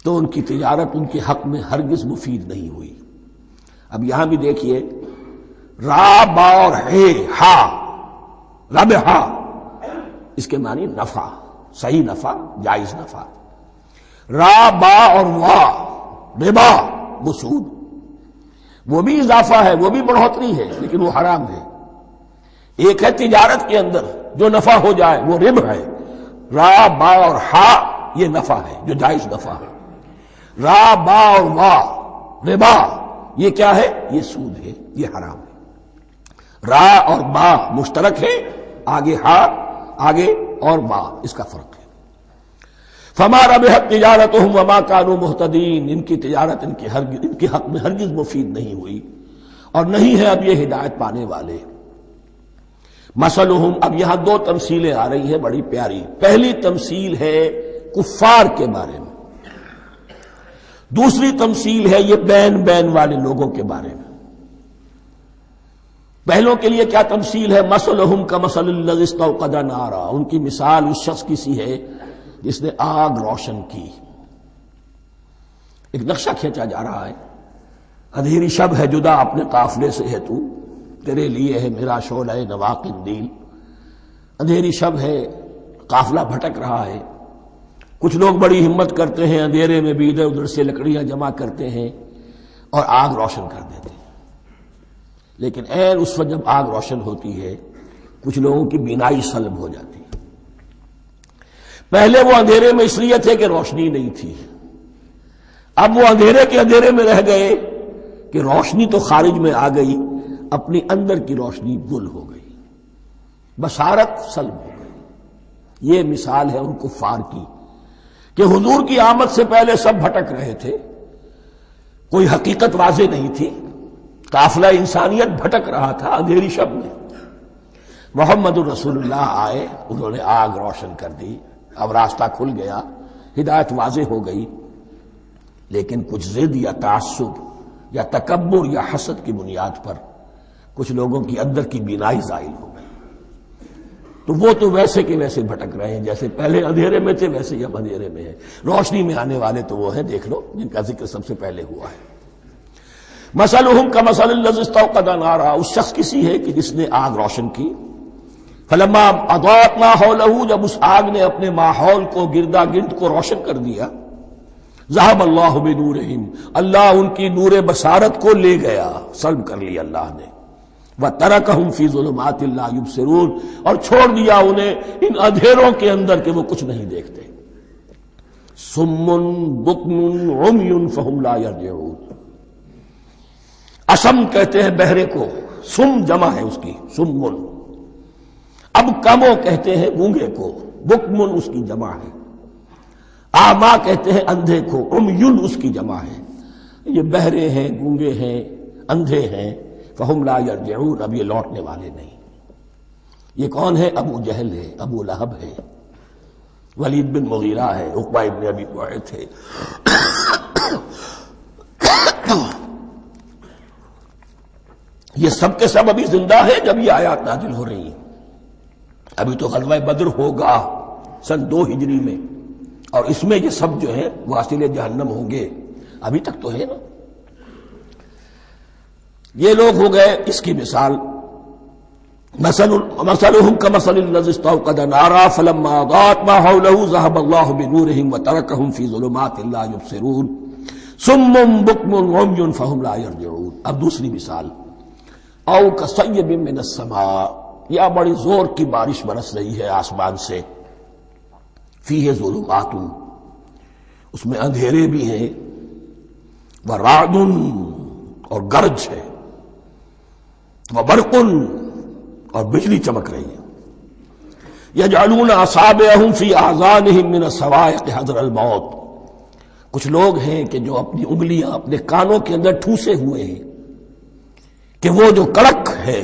S1: تو ان کی تجارت ان کے حق میں ہرگز مفید نہیں ہوئی۔ اب یہاں بھی دیکھیے، را با اور ہے ہا، ربحا، اس کے معنی نفع، صحیح نفع، جائز نفع۔ را با اور وا، ربا، وہ سود، وہ بھی اضافہ ہے، وہ بھی بڑھوتری ہے، لیکن وہ حرام ہے۔ ایک ہے تجارت کے اندر جو نفع ہو جائے وہ ربح ہے، را با اور ہا یہ نفع ہے جو جائز نفع ہے۔ را با اور وا، ربا، یہ کیا ہے؟ یہ سود ہے، یہ حرام ہے۔ را اور با مشترک ہے، آگے ہا، آگے اور با، اس کا فرق ہے۔ فما ربحت تجارتہم وما كانوا مہتدین، ان کی تجارت ان کے حق میں ہرگز مفید نہیں ہوئی اور نہیں ہے اب یہ ہدایت پانے والے۔ مثلہم، اب یہاں دو تمثیلیں آ رہی ہیں بڑی پیاری۔ پہلی تمثیل ہے کفار کے بارے میں، دوسری تمثیل ہے یہ بین والے لوگوں کے بارے میں۔ پہلوں کے لیے کیا تمثیل ہے؟ مثلہم کمثل الذی استوقد نارا، ان کی مثال اس شخص کی سی ہے جس نے آگ روشن کی۔ ایک نقشہ کھینچا جا رہا ہے، اندھیری شب ہے جدا اپنے قافلے سے ہے تو، تیرے لیے ہے میرا شعلہ نوا قندیل۔ اندھیری شب ہے، قافلہ بھٹک رہا ہے، کچھ لوگ بڑی ہمت کرتے ہیں، اندھیرے میں بھی ادھر ادھر سے لکڑیاں جمع کرتے ہیں اور آگ روشن کر دیتے ہیں۔ لیکن عین اس وقت جب آگ روشن ہوتی ہے کچھ لوگوں کی بینائی سلب ہو جاتی ہے۔ پہلے وہ اندھیرے میں اس لیے تھے کہ روشنی نہیں تھی، اب وہ اندھیرے کے اندھیرے میں رہ گئے کہ روشنی تو خارج میں آ گئی، اپنی اندر کی روشنی گل ہو گئی، بصارت سلب ہو گئی۔ یہ مثال ہے ان کفار کی کہ حضور کی آمد سے پہلے سب بھٹک رہے تھے، کوئی حقیقت واضح نہیں تھی، قافلہ انسانیت بھٹک رہا تھا اندھیری شب میں۔ محمد الرسول اللہ آئے، انہوں نے آگ روشن کر دی، اب راستہ کھل گیا، ہدایت واضح ہو گئی۔ لیکن کچھ ضد یا تعصب یا تکبر یا حسد کی بنیاد پر کچھ لوگوں کی اندر کی بینائی زائل ہو گئی، تو وہ تو ویسے کے ویسے بھٹک رہے ہیں، جیسے پہلے اندھیرے میں تھے ویسے ہی اب اندھیرے میں ہے۔ روشنی میں آنے والے تو وہ ہیں، دیکھ لو، جن کا ذکر سب سے پہلے ہوا ہے۔ مثلہم کمثل الذی استوقد نارا، اس شخص کی سی ہے کہ جس نے آگ روشن کی۔ فلما اضاءت ما حولہ، جب اس آگ نے اپنے ماحول کو، گردا گرد کو روشن کر دیا، ذهب اللہ بنورہم، اللہ ان کی نور بصارت کو لے گیا، سلب کر لیا اللہ نے۔ وترکہم فی ظلمات لا یبصرون، اور چھوڑ دیا انہیں ان اندھیروں کے اندر کہ وہ کچھ نہیں دیکھتے۔ صم بکم عمی فہم لا یرجعون، اسم کہتے ہیں بہرے کو، سم جمع ہے اس کی، سمن۔ اب کمو کہتے ہیں گونگے کو، بکمن اس کی جمع ہے۔ آما کہتے ہیں اندھے کو، عمیون اس کی جمع ہے۔ یہ بہرے ہیں، گونگے ہیں، اندھے ہیں، فہم لا یرجعون، اب یہ لوٹنے والے نہیں۔ یہ کون ہے؟ ابو جہل ہے، ابو لہب ہے، ولید بن مغیرہ ہے، عقبہ ابن ابی معیط ہے۔ یہ سب کے سب ابھی زندہ ہے جب یہ آیات نازل ہو رہی ہیں۔ ابھی تو غزوہ بدر ہوگا سن 2 ہجری میں، اور اس میں یہ سب جو ہیں واصل جہنم ہوں گے، ابھی تک تو ہے نا۔ یہ لوگ ہو گئے اس کی مثال۔ مثلہم کمثل الذی استوقد نارا فلما اضاءت ما حولہ ذهب اللہ بنورہم وترکہم فی ظلمات لا یبصرون صم بکم عمی فہم لا یرجعون۔ اب دوسری مثال، او کصیب من السماء، یا بڑی زور کی بارش برس رہی ہے آسمان سے، فیہ ظلمات، اس میں اندھیرے بھی ہیں، ورعد، اور گرج ہے، وبرق، اور بجلی چمک رہی ہے۔ یجعلون اصابعہم فی اذانہم من الصواعق حذر الموت، کچھ لوگ ہیں کہ جو اپنی انگلیاں اپنے کانوں کے اندر ٹھوسے ہوئے ہیں کہ وہ جو کڑک ہے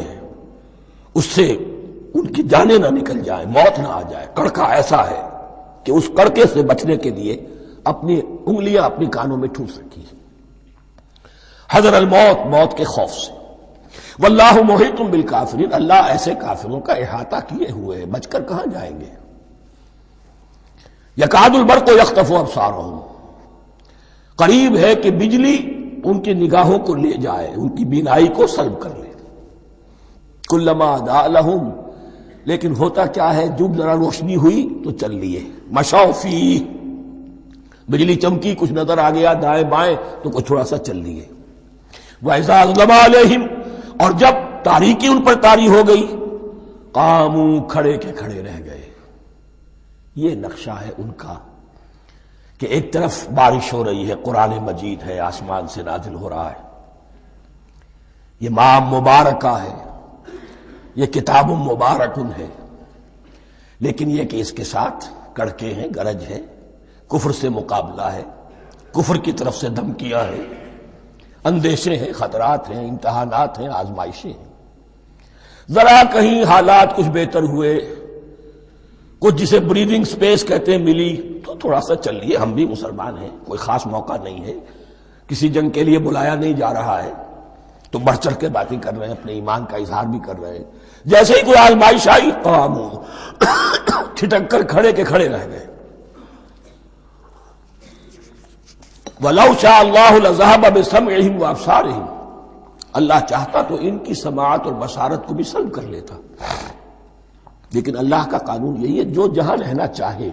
S1: اس سے ان کی جانیں نہ نکل جائیں، موت نہ آ جائے۔ کڑکا ایسا ہے کہ اس کڑکے سے بچنے کے لیے اپنی انگلیاں اپنی کانوں میں ٹھوس رکھی ہیں، حذر الموت، موت کے خوف سے۔ واللہ محیط بالکافرین، اللہ ایسے کافروں کا احاطہ کیے ہوئے، بچ کر کہاں جائیں گے۔ یکاد البرق یخطف ابصارہم، قریب ہے کہ بجلی ان کی نگاہوں کو لے جائے، ان کی بینائی کو سلب کر لے۔ کلما اضاء لہم، لیکن ہوتا کیا ہے، جب ذرا روشنی ہوئی تو چل لیے۔ مشوا فیہ، بجلی چمکی، کچھ نظر آ گیا دائیں بائیں تو کچھ تھوڑا سا چل لیے۔ وَإِذَا أَظْلَمَ عَلَيْهِمْ، اور جب تاریکی ان پر طاری ہو گئی، قاموا، کھڑے کے کھڑے رہ گئے۔ یہ نقشہ ہے ان کا کہ ایک طرف بارش ہو رہی ہے، قرآن مجید ہے، آسمان سے نازل ہو رہا ہے، یہ ماہ مبارکہ ہے، یہ کتاب مبارکن ہے، لیکن یہ کہ اس کے ساتھ کڑکے ہیں، گرج ہے، کفر سے مقابلہ ہے، کفر کی طرف سے دھمکیاں ہیں، اندیشے ہیں، خطرات ہیں، امتحانات ہیں، آزمائشیں ہیں۔ ذرا کہیں حالات کچھ بہتر ہوئے، کچھ جسے بریدنگ سپیس کہتے ہیں ملی، تو تھوڑا سا چل لیے، ہم بھی مسلمان ہیں، کوئی خاص موقع نہیں ہے، کسی جنگ کے لیے بلایا نہیں جا رہا ہے، تو بڑھ چڑھ کے باتیں کر رہے ہیں، اپنے ایمان کا اظہار بھی کر رہے ہیں۔ جیسے ہی کوئی آزمائش آئی، قاموا، چھٹک کر کھڑے کے کھڑے رہ گئے۔ وَلَوْ شَاءَ اللَّهُ لَذَهَبَ بِسَمْعِهِمْ وَأَبْصَارِهِمْ، اللہ چاہتا تو ان کی سماعت اور بصارت کو بھی سلب کر لیتا، لیکن اللہ کا قانون یہی ہے، جو جہاں رہنا چاہے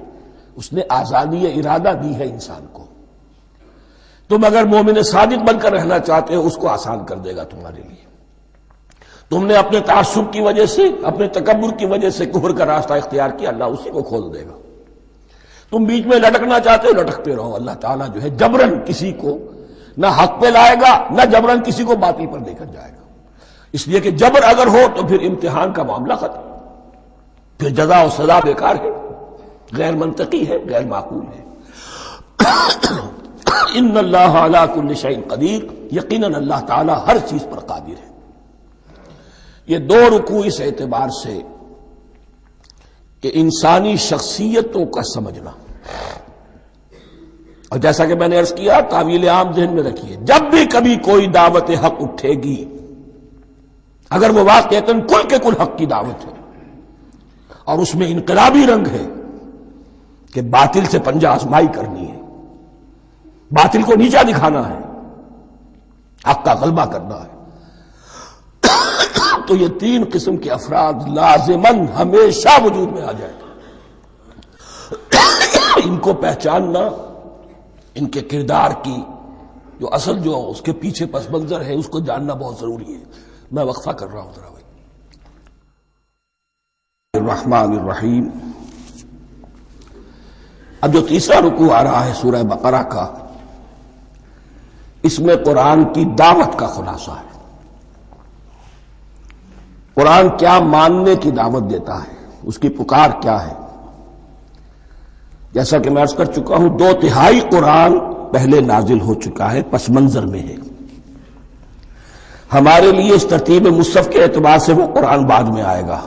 S1: اس نے آزادی ارادہ دی ہے انسان کو۔ تم اگر مومن صادق بن کر رہنا چاہتے ہو، اس کو آسان کر دے گا تمہارے لیے۔ تم نے اپنے تعصب کی وجہ سے، اپنے تکبر کی وجہ سے کفر کا راستہ اختیار کیا، اللہ اسی کو کھول دے گا۔ تم بیچ میں لٹکنا چاہتے ہو، لٹکتے رہو، اللہ تعالیٰ جو ہے جبرن کسی کو نہ حق پہ لائے گا، نہ جبرن کسی کو باطل پر لے کر جائے گا۔ اس لیے کہ جبر اگر ہو تو پھر امتحان کا معاملہ ختم، پھر جزا و سزا بیکار ہے، غیر منطقی ہے، غیر معقول ہے۔ ان اللہ علی کل شیء قدیر، یقیناً اللہ تعالیٰ ہر چیز پر قادر ہے۔ یہ دو رکوع اس اعتبار سے کہ انسانی شخصیتوں کا سمجھنا، اور جیسا کہ میں نے عرض کیا، تعویل عام ذہن میں رکھیے، جب بھی کبھی کوئی دعوت حق اٹھے گی، اگر وہ واقعتاً کل کے کل حق کی دعوت ہے اور اس میں انقلابی رنگ ہے کہ باطل سے پنجہ آزمائی کرنی ہے، باطل کو نیچا دکھانا ہے، حق کا غلبہ کرنا ہے، تو یہ تین قسم کے افراد لازماً ہمیشہ وجود میں آ جائیں گے۔ ان کو پہچاننا، ان کے کردار کی جو اصل جو اس کے پیچھے پس منظر ہے، اس کو جاننا بہت ضروری ہے۔ میں وقفہ کر رہا ہوں ذرا بھائی۔ الرحمن الرحیم، اب جو تیسرا رکوع آ رہا ہے سورہ بقرہ کا، اس میں قرآن کی دعوت کا خلاصہ ہے۔ قرآن کیا ماننے کی دعوت دیتا ہے، اس کی پکار کیا ہے۔ جیسا کہ میں عرض کر چکا ہوں، 2/3 قرآن پہلے نازل ہو چکا ہے، پس منظر میں ہے۔ ہمارے لیے اس ترتیب مصحف کے اعتبار سے وہ قرآن بعد میں آئے گا،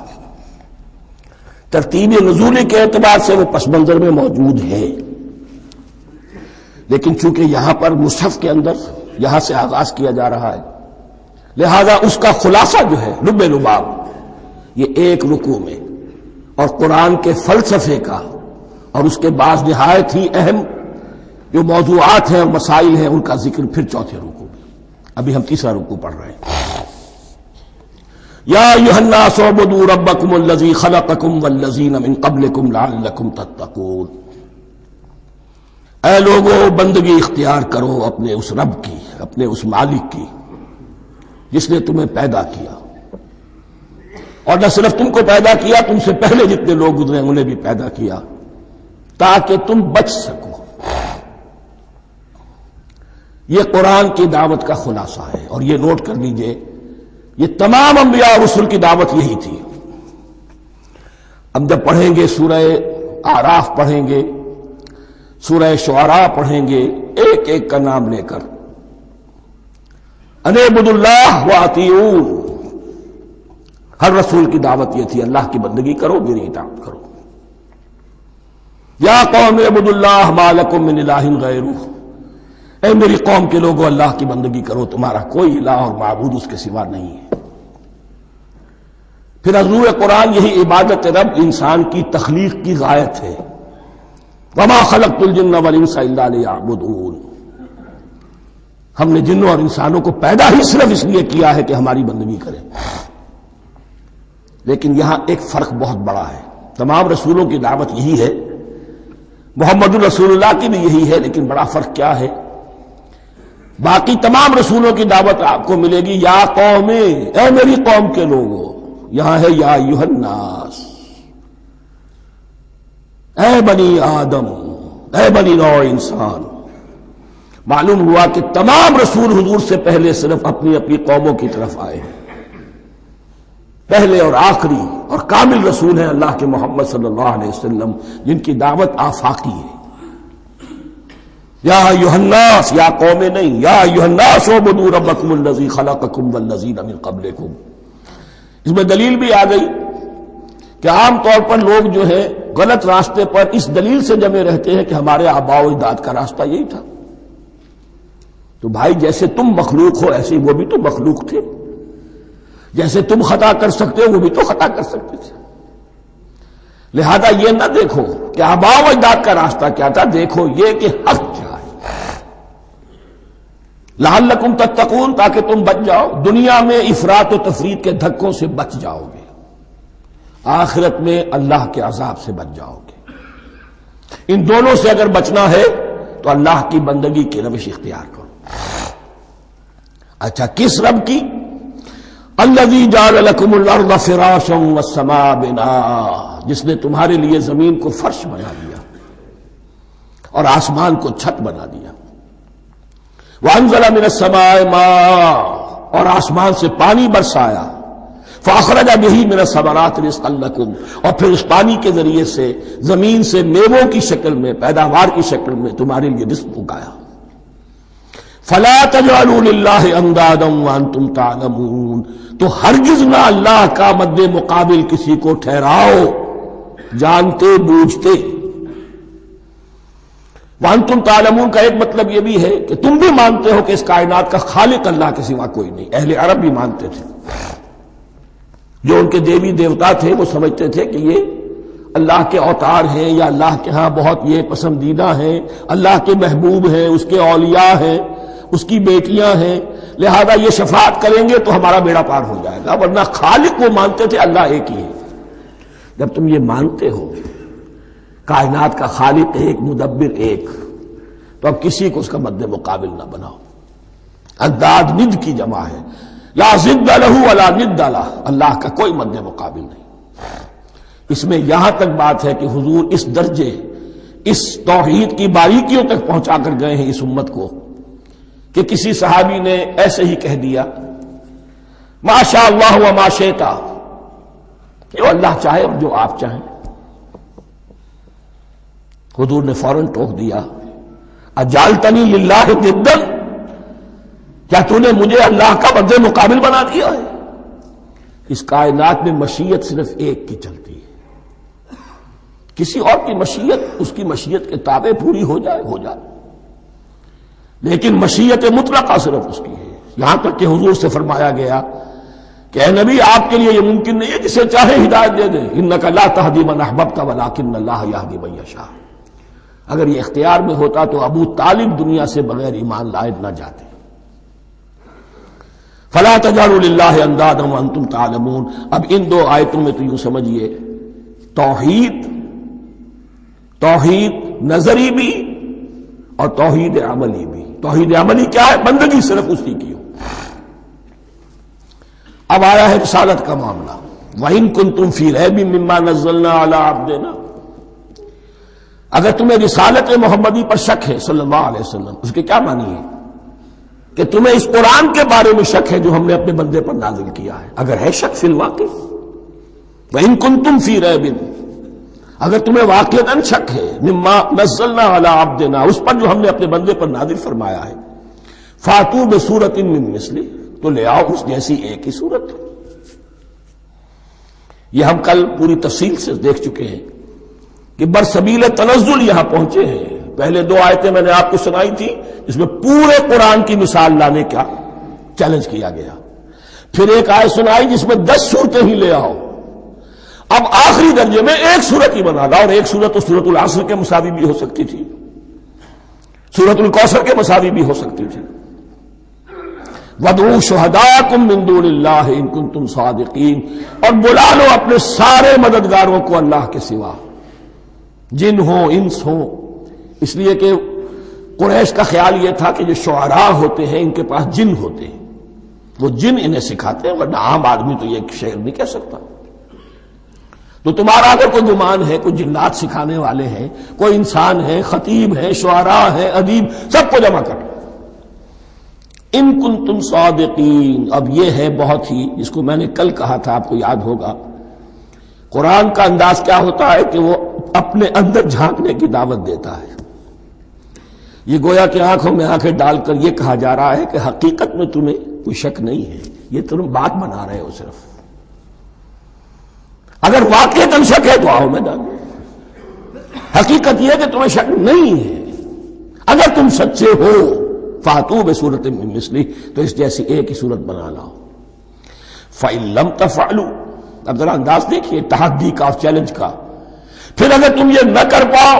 S1: ترتیب نزول کے اعتبار سے وہ پس منظر میں موجود ہے، لیکن چونکہ یہاں پر مصحف کے اندر یہاں سے آغاز کیا جا رہا ہے، لہذا اس کا خلاصہ جو ہے لب لباب یہ ایک رکوع میں، اور قرآن کے فلسفے کا اور اس کے بعض نہایت ہی اہم جو موضوعات ہیں اور مسائل ہیں، ان کا ذکر پھر چوتھے رکوع میں۔ ابھی ہم تیسرا رکوع پڑھ رہے ہیں۔ یا ایھا الناس اعبدوا ربکم الذی خلقکم والذین من قبلکم لعلکم تتقون، اے لوگو بندگی اختیار کرو اپنے اس رب کی، اپنے اس مالک کی جس نے تمہیں پیدا کیا، اور نہ صرف تم کو پیدا کیا، تم سے پہلے جتنے لوگ گزرے انہیں بھی پیدا کیا تاکہ تم بچ سکو۔ یہ قرآن کی دعوت کا خلاصہ ہے، اور یہ نوٹ کر لیجئے، یہ تمام انبیاء اور رسل کی دعوت یہی تھی۔ اب جب پڑھیں گے سورہ اعراف پڑھیں گے، سورہ شعراء پڑھیں گے، ایک ایک کا نام لے کر، ان اعبدوا اللہ واطیعون، ہر رسول کی دعوت یہ تھی اللہ کی بندگی کرو، میری اطاعت کرو۔ یا قوم اعبدوا اللہ ما لکم من الہ غیرہ، اے میری قوم کے لوگوں اللہ کی بندگی کرو، تمہارا کوئی الہ اور معبود اس کے سوا نہیں ہے۔ پھر عضو قرآن یہی عبادت رب انسان کی تخلیق کی غایت ہے، وما خلقت الجن والانس الا لیعبدون، ہم نے جنوں اور انسانوں کو پیدا ہی صرف اس لیے کیا ہے کہ ہماری بندگی کریں۔ لیکن یہاں ایک فرق بہت بڑا ہے، تمام رسولوں کی دعوت یہی ہے، محمد الرسول اللہ کی بھی یہی ہے، لیکن بڑا فرق کیا ہے؟ باقی تمام رسولوں کی دعوت آپ کو ملے گی یا قوم، اے میری قوم کے لوگوں، یہاں ہے یا ایھا الناس، اے بنی آدم، اے بنی نوع انسان۔ معلوم ہوا کہ تمام رسول حضور سے پہلے صرف اپنی اپنی قوموں کی طرف آئے ہیں، پہلے اور آخری اور کامل رسول ہیں اللہ کے محمد صلی اللہ علیہ وسلم، جن کی دعوت آفاقی ہے۔ یا ایھا الناس، یا قوم نہیں، یا ایھا الناس اعبدوا ربکم الذی خلقکم والذین من قبلکم۔ اس میں دلیل بھی آ گئی کہ عام طور پر لوگ جو ہے غلط راستے پر اس دلیل سے جمے رہتے ہیں کہ ہمارے آباء و اجداد کا راستہ یہی تھا۔ تو بھائی جیسے تم مخلوق ہو ایسے وہ بھی تو مخلوق تھے، جیسے تم خطا کر سکتے ہو وہ بھی تو خطا کر سکتے تھے۔ لہذا یہ نہ دیکھو کہ آباء و اجداد کا راستہ کیا تھا، دیکھو یہ کہ حق کیا ہے، لعلکم تتقون، تاکہ تم بچ جاؤ، دنیا میں افراط و تفریط کے دھکوں سے بچ جاؤ گے، آخرت میں اللہ کے عذاب سے بچ جاؤ گے۔ ان دونوں سے اگر بچنا ہے تو اللہ کی بندگی کی روش اختیار کرو۔ اچھا، کس رب کی؟ الذی جعل لکم الارض فراشا والسماء بناء، جس نے تمہارے لیے زمین کو فرش بنا دیا اور آسمان کو چھت بنا دیا۔ وانزل من السماء ماء، اور آسمان سے پانی برسایا۔ فاخرج به من الثمرات رزقا لکم، اور پھر اس پانی کے ذریعے سے زمین سے میووں کی شکل میں، پیداوار کی شکل میں تمہارے لیے رزق اگایا۔ فلا تجعلوا للہ اندادا وانتم تعلمون، تو ہرگز نہ اللہ کا مد مقابل کسی کو ٹھہراؤ جانتے بوجھتے۔ وانتم تعلمون کا ایک مطلب یہ بھی ہے کہ تم بھی مانتے ہو کہ اس کائنات کا خالق اللہ کے سوا کوئی نہیں۔ اہل عرب بھی مانتے تھے، جو ان کے دیوی دیوتا تھے وہ سمجھتے تھے کہ یہ اللہ کے اوتار ہیں یا اللہ کے ہاں بہت یہ پسندیدہ ہیں، اللہ کے محبوب ہیں، اس کے اولیاء ہیں، اس کی بیٹیاں ہیں، لہذا یہ شفاعت کریں گے تو ہمارا بیڑا پار ہو جائے گا، ورنہ خالق وہ مانتے تھے اللہ ایک ہی ہے۔ جب تم یہ مانتے ہو کائنات کا خالق ایک، مدبر ایک، تو اب کسی کو اس کا مد مقابل نہ بناؤ۔ انداد ند کی جمع ہے، لا ضد لہ ولا ند لہ، اللہ کا کوئی مد مقابل نہیں۔ اس میں یہاں تک بات ہے کہ حضور اس درجے، اس توحید کی باریکیوں تک پہنچا کر گئے ہیں اس امت کو کہ کسی صحابی نے ایسے ہی کہہ دیا ما شاء اللہ و ما شئت، جو اللہ چاہے اور جو آپ چاہیں۔ حضور نے فوراً ٹوک دیا اجعلتنی للہ ندا، کیا تو نے مجھے اللہ کا مد مقابل بنا دیا ہے؟ اس کائنات میں مشیت صرف ایک کی چلتی ہے، کسی اور کی مشیت اس کی مشیت کے تابع پوری ہو جائے ہو جائے، لیکن مشیت مطلقہ صرف اس کی ہے۔ یہاں تک کہ حضور سے فرمایا گیا کہ اے نبی آپ کے لیے یہ ممکن نہیں ہے جسے چاہے ہدایت دے دے، انک لا تہدی من احببت ولکن اللہ یہدی من یشاء۔ اگر یہ اختیار میں ہوتا تو ابو طالب دنیا سے بغیر ایمان لائے نہ جاتے۔ فلا تجعلوا للہ اندادا وانتم تعلمون۔ اب ان دو آیتوں میں تو یوں سمجھیے توحید نظری بھی اور توحید عملی بھی۔ توحید عملی کیا ہے؟ بندگی صرف اسی کی ہو۔ اب آیا ہے رسالت کا معاملہ، وَإِن كُنتُمْ فِي رَيْبٍ مِّمَّا نَزَّلْنَا عَلَىٰ عَبْدِنَا، اگر تمہیں رسالت محمدی پر شک ہے صلی اللہ علیہ وسلم، اس کے کیا معنی ہے؟ کہ تمہیں اس قرآن کے بارے میں شک ہے جو ہم نے اپنے بندے پر نازل کیا ہے۔ اگر ہے شک فی الواقع، وَإِن كُنتُمْ فِي رَيْبٍ، اگر تمہیں واقعتاً شک ہے مما نزلنا علی عبدنا، اس پر جو ہم نے اپنے بندے پر نازل فرمایا ہے، فاتوا بسورۃ من مثلہ، تو لے آؤ اس جیسی ایک ہی صورت۔ یہ ہم کل پوری تفصیل سے دیکھ چکے ہیں کہ برسبیل تنزل یہاں پہنچے ہیں. پہلے 2 آیتیں میں نے آپ کو سنائی تھی جس میں پورے قرآن کی مثال لانے کا چیلنج کیا گیا. پھر ایک آیت سنائی جس میں 10 صورتیں ہی لے آؤ. اب آخری درجے میں ایک صورت ہی بنا لا, اور ایک صورت تو سورۃ العصر کے مساوی بھی ہو سکتی تھی, سورۃ الکوثر کے مساوی بھی ہو سکتی تھی. وَادْعُوا شُهَدَاءَكُم مِّن دُونِ اللَّهِ إِن كُنتُمْ صَادِقِينَ, اور بلا لو اپنے سارے مددگاروں کو اللہ کے سوا, جن ہوں انس ہوں. اس لیے کہ قریش کا خیال یہ تھا کہ جو شعراء ہوتے ہیں ان کے پاس جن ہوتے ہیں, وہ جن انہیں سکھاتے ہیں, ورنہ عام آدمی تو یہ شعر نہیں کہہ سکتا. تو تمہارا اگر کوئی گمان ہے کوئی جنات سکھانے والے ہیں, کوئی انسان ہے, خطیب ہے, شعراء ہے, ادیب, سب کو جمع کر. ان کنتم صادقین. اب یہ ہے بہت ہی, جس کو میں نے کل کہا تھا آپ کو یاد ہوگا, قرآن کا انداز کیا ہوتا ہے کہ وہ اپنے اندر جھانکنے کی دعوت دیتا ہے. یہ گویا کہ آنکھوں میں آنکھیں ڈال کر یہ کہا جا رہا ہے کہ حقیقت میں تمہیں کوئی شک نہیں ہے, یہ تم بات بنا رہے ہو صرف. اگر واقعتاً شک ہے تو آؤ میدان میں. حقیقت یہ ہے کہ تمہیں شک نہیں ہے. اگر تم سچے ہو فاتوا بسورۃ من مثلہ, تو اس جیسی ایک ہی صورت بنا لاؤ. فإن لم تفعلوا, اب ذرا انداز دیکھیے تحدی کا, چیلنج کا. پھر اگر تم یہ نہ کر پاؤ,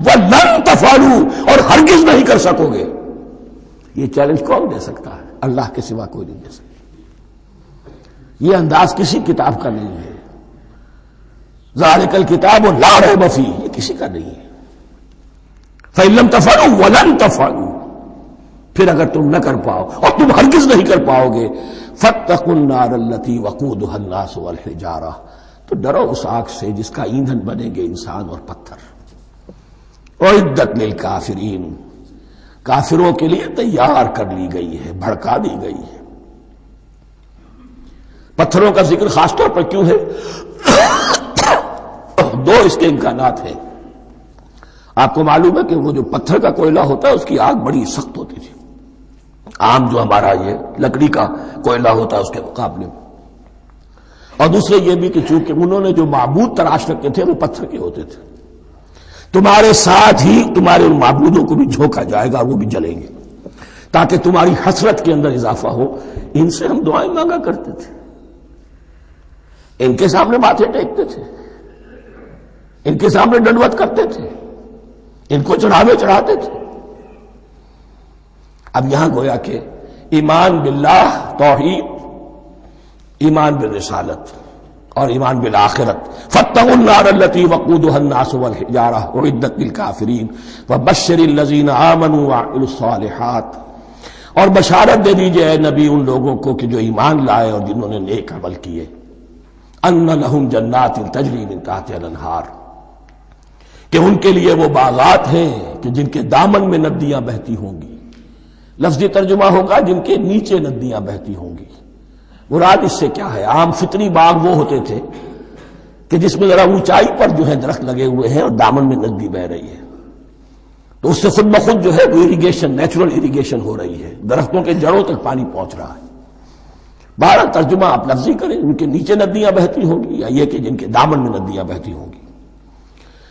S1: وَلَن تَفْعَلُوا, اور ہرگز نہیں کر سکو گے. یہ چیلنج کون دے سکتا ہے؟ اللہ کے سوا کوئی نہیں دے سکتا. یہ انداز کسی کتاب کا نہیں ہے. ذَلِكَ الْكِتَابُ لَا رَيْبَ فِيهِ, یہ کسی کا نہیں ہے. فَإِن لَمْ تَفْعَلُوا وَلَن تَفْعَلُوا, پھر اگر تم نہ کر پاؤ اور تم ہرگز نہیں کر پاؤ گے, فَاتَّقُوا النَّارَ الَّتِي وَقُودُهَا النَّاسُ وَالْحِجَارَةُ, تو ڈرو اس آگ سے جس کا ایندھن بنیں گے انسان اور پتھر. اعدت للکافرین, کافروں کے لیے تیار کر لی گئی ہے, بھڑکا دی گئی ہے. پتھروں کا ذکر خاص طور پر کیوں ہے؟ 2 اس کے امکانات ہیں. آپ کو معلوم ہے کہ وہ جو پتھر کا کوئلہ ہوتا ہے اس کی آگ بڑی سخت ہوتی تھی, عام جو ہمارا یہ لکڑی کا کوئلہ ہوتا ہے اس کے مقابلے میں. اور دوسرے یہ بھی کہ چونکہ انہوں نے جو معبود تراش رکھے تھے وہ پتھر کے ہوتے تھے, تمہارے ساتھ ہی تمہارے ان معبودوں کو بھی جھونکا جائے گا, وہ بھی جلیں گے, تاکہ تمہاری حسرت کے اندر اضافہ ہو. ان سے ہم دعائیں مانگا کرتے تھے, ان کے سامنے ماتھے ٹیکتے تھے, ان کے سامنے ڈنڈوت کرتے تھے, ان کو چڑھاوے چڑھاتے تھے. اب یہاں گویا کہ ایمان باللہ توحید, ایمان بالرسالت اور ایمان بالآخرت. فاتقوا النار التي وقودها الناس والحجارة اعدت للكافرين وبشر الذين آمنوا وعملوا الصالحات, اور بشارت دے دیجئے اے نبی ان لوگوں کو کہ جو ایمان لائے اور جنہوں نے نیک عمل کیے, ان لهم جنات تجری من تحتها الانہار, کہ ان کے لیے وہ باغات ہیں کہ جن کے دامن میں ندیاں بہتی ہوں گی. لفظی ترجمہ ہوگا جن کے نیچے ندیاں بہتی ہوں گی. مراد اس سے کیا ہے؟ عام فطری باغ وہ ہوتے تھے کہ جس میں ذرا اونچائی پر جو ہے درخت لگے ہوئے ہیں اور دامن میں ندی بہ رہی ہے, تو اس سے خود بخود جو ہے وہ اریگیشن, نیچرل اریگیشن ہو رہی ہے, درختوں کے جڑوں تک پانی پہنچ رہا ہے. 12 ترجمہ آپ لفظی کریں, ان کے نیچے ندیاں بہتی ہوں گی, یا یہ کہ جن کے دامن میں ندیاں بہتی ہوں گی.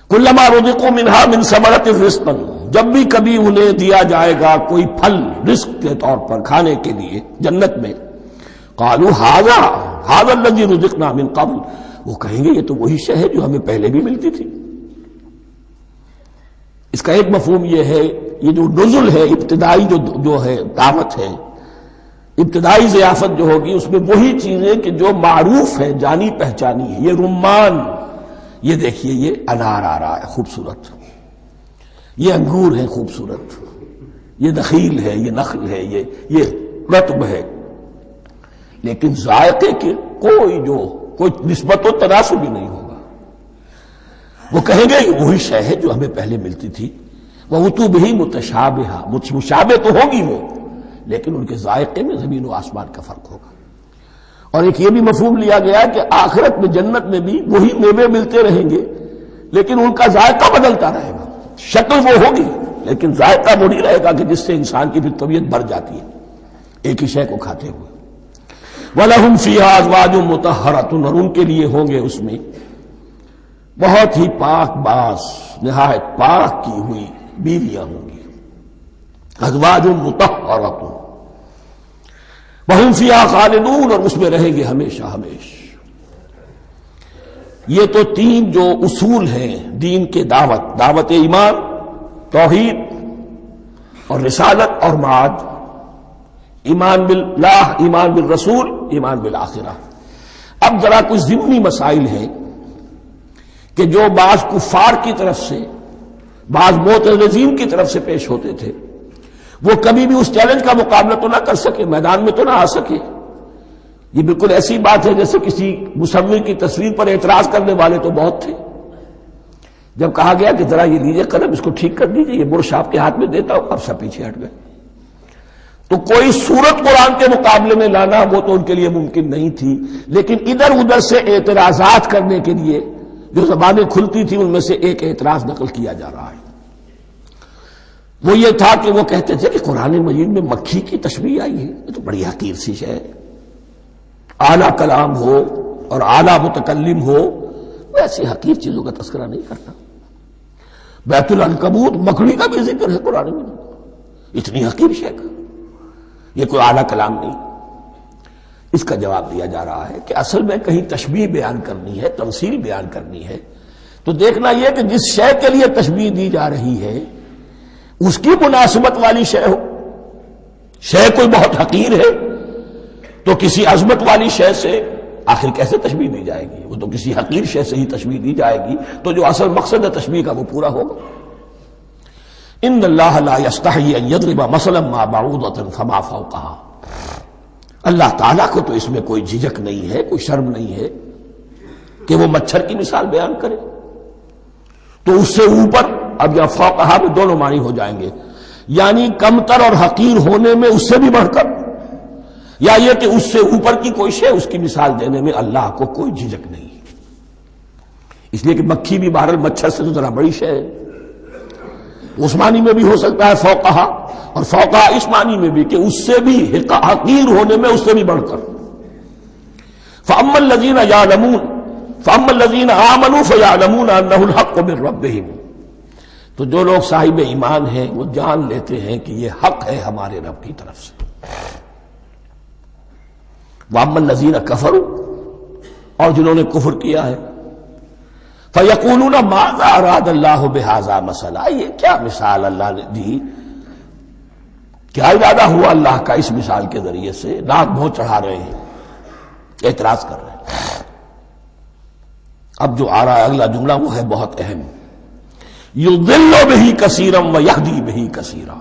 S1: کلما رزقوا منها من ثمرۃ رزقا, جب بھی کبھی انہیں دیا جائے گا کوئی پھل رزق کے طور پر کھانے کے لیے جنت میں, قالوا هذا الذي رزقنا من قبل, وہ کہیں گے یہ تو وہی شے ہے جو ہمیں پہلے بھی ملتی تھی. اس کا ایک مفہوم یہ ہے, یہ جو نزل ہے ابتدائی جو ہے دعوت ہے, ابتدائی ضیافت جو ہوگی اس میں وہی چیزیں کہ جو معروف ہے, جانی پہچانی ہے. یہ رمان, یہ دیکھیے یہ انار آ رہا ہے خوبصورت, یہ انگور ہے خوبصورت, یہ نخیل ہے, یہ نخل ہے, یہ رطب ہے, لیکن ذائقے کے کوئی نسبت و تناسب بھی نہیں ہوگا. وہ کہیں گے کہ وہی شے ہے جو ہمیں پہلے ملتی تھی. وَأُتُوا بِهِ مُتَشَابِهًا, مشابہ تو ہوگی وہ, لیکن ان کے ذائقے میں زمین و آسمان کا فرق ہوگا. اور ایک یہ بھی مفہوم لیا گیا کہ آخرت میں جنت میں بھی وہی میوے ملتے رہیں گے, لیکن ان کا ذائقہ بدلتا رہے گا. شکل وہ ہوگی لیکن ذائقہ وہی رہے گا کہ جس سے انسان کی پھر طبیعت بڑھ جاتی ہے ایک ہی شے کو کھاتے ہوئے. وَلَهُمْ فِيهَا أَزْوَاجٌ مُطَهَّرَةٌ، اور ان کے لیے ہوں گے اس میں بہت ہی پاک باز، نہایت پاک کی ہوئی بیویاں ہوں گی. ازواج مطہرۃ وہم فیہا خالدون، اور اس میں رہیں گے ہمیشہ ہمیشہ. یہ تو تین جو اصول ہیں دین کے دعوت ایمان، توحید اور رسالت اور معاد، ایمان باللہ، ایمان بالرسول، ایمان بالآخرہ. اب ذرا کچھ ضمنی مسائل ہیں کہ جو بعض کفار کی طرف سے، بعض معتزلین کی طرف سے پیش ہوتے تھے، وہ کبھی بھی اس چیلنج کا مقابلہ تو نہ کر سکے، میدان میں تو نہ آ سکے. یہ بالکل ایسی بات ہے جیسے کسی مصور کی تصویر پر اعتراض کرنے والے تو بہت تھے. جب کہا گیا کہ ذرا یہ لیجیے قلم، اس کو ٹھیک کر دیجیے، یہ برش آپ کے ہاتھ میں دیتا ہوں، اب سب پیچھے ہٹ گئے. تو کوئی صورت قرآن کے مقابلے میں لانا وہ تو ان کے لیے ممکن نہیں تھی، لیکن ادھر ادھر سے اعتراضات کرنے کے لیے جو زبانیں کھلتی تھی ان میں سے ایک اعتراض نقل کیا جا رہا ہے. وہ یہ تھا کہ وہ کہتے تھے کہ قرآن مجید میں مکھی کی تشبیہ آئی ہے، یہ تو بڑی حقیر سی شے ہے. اعلیٰ کلام ہو اور اعلیٰ متکلم ہو، وہ ایسی حقیر چیزوں کا تذکرہ نہیں کرتا. بیت العنکبوت، مکڑی کا بھی ذکر ہے قرآن میں، اتنی حقیر شے کا، یہ کوئی اعلیٰ کلام نہیں. اس کا جواب دیا جا رہا ہے کہ اصل میں کہیں تشبیہ بیان کرنی ہے، تمثیل بیان کرنی ہے، تو دیکھنا یہ کہ جس شے کے لیے تشبیہ دی جا رہی ہے اس کی مناسبت والی شے ہو. شے کوئی بہت حقیر ہے تو کسی عظمت والی شے سے آخر کیسے تشبیہ دی جائے گی؟ وہ تو کسی حقیر شے سے ہی تشبیہ دی جائے گی، تو جو اصل مقصد ہے تشبیہ کا وہ پورا ہوگا. ان اللہ لا یستحیی ان یضرب مثلا ما بعوضۃ فما فوقہا. اللہ تعالیٰ کو تو اس میں کوئی جھجک نہیں ہے، کوئی شرم نہیں ہے کہ وہ مچھر کی مثال بیان کرے. تو اس سے اوپر، اب یا فوقہا میں دونوں معنی ہو جائیں گے، یعنی کمتر اور حقیر ہونے میں اس سے بھی بڑھ کر، یا یہ کہ اس سے اوپر کی کوئی شے، اس کی مثال دینے میں اللہ کو کوئی جھجک نہیں. اس لیے کہ مکھی بھی بہرحال مچھر سے تو ذرا بڑی شے ہے. اس معنی میں بھی ہو سکتا ہے فوقہا، اور فوقہا اس معنی میں بھی کہ اس سے بھی حقیر ہونے میں اس سے بھی بڑھ کر. فَأَمَّا الَّذِينَ يَعْلَمُونَ فَأَمَّا الَّذِينَ آمَنُوا فَيَعْلَمُونَ أَنَّهُ الْحَقُّ مِنْ رَبِّهِمْ. تو جو لوگ صاحب ایمان ہیں وہ جان لیتے ہیں کہ یہ حق ہے ہمارے رب کی طرف سے. وَأَمَّا الَّذِينَ كَفَرُوا، اور جنہوں نے کفر کیا ہے، فَيَقُولُونَ مَاذَا أَرَادَ اللَّهُ بِهَذَا مَثَلًا. یہ کیا مثال اللہ نے دی، کیا ارادہ ہوا اللہ کا اس مثال کے ذریعے سے؟ ناک منہ چڑھا رہے ہیں، اعتراض کر رہے ہیں. اب جو آ رہا ہے اگلا جملہ وہ ہے بہت اہم. یضل بہ کثیرا ویہدی بہ کثیرا.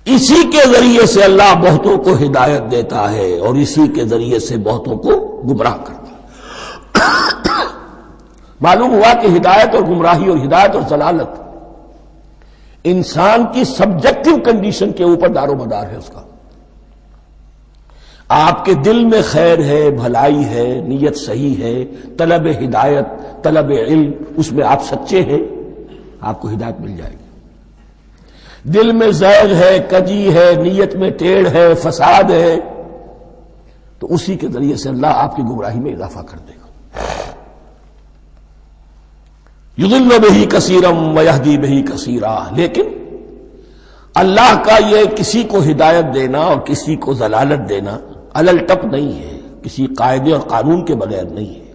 S1: اسی کے ذریعے سے اللہ بہتوں کو ہدایت دیتا ہے اور اسی کے ذریعے سے بہتوں کو گمراہ کرتا ہے. معلوم ہوا کہ ہدایت اور گمراہی اور ہدایت اور ضلالت انسان کی سبجیکٹو کنڈیشن کے اوپر دار و مدار ہے. اس کا آپ کے دل میں خیر ہے، بھلائی ہے، نیت صحیح ہے، طلب ہدایت، طلب علم، اس میں آپ سچے ہیں، آپ کو ہدایت مل جائے گی. دل میں زیغ ہے، کجی ہے، نیت میں ٹیڑھ ہے، فساد ہے، تو اسی کے ذریعے سے اللہ آپ کی گمراہی میں اضافہ کر دے گا. یضل بہ کثیرا ویہدی بہ کثیرا. لیکن اللہ کا یہ کسی کو ہدایت دینا اور کسی کو ضلالت دینا علل ٹپ نہیں ہے، کسی قاعدے اور قانون کے بغیر نہیں ہے.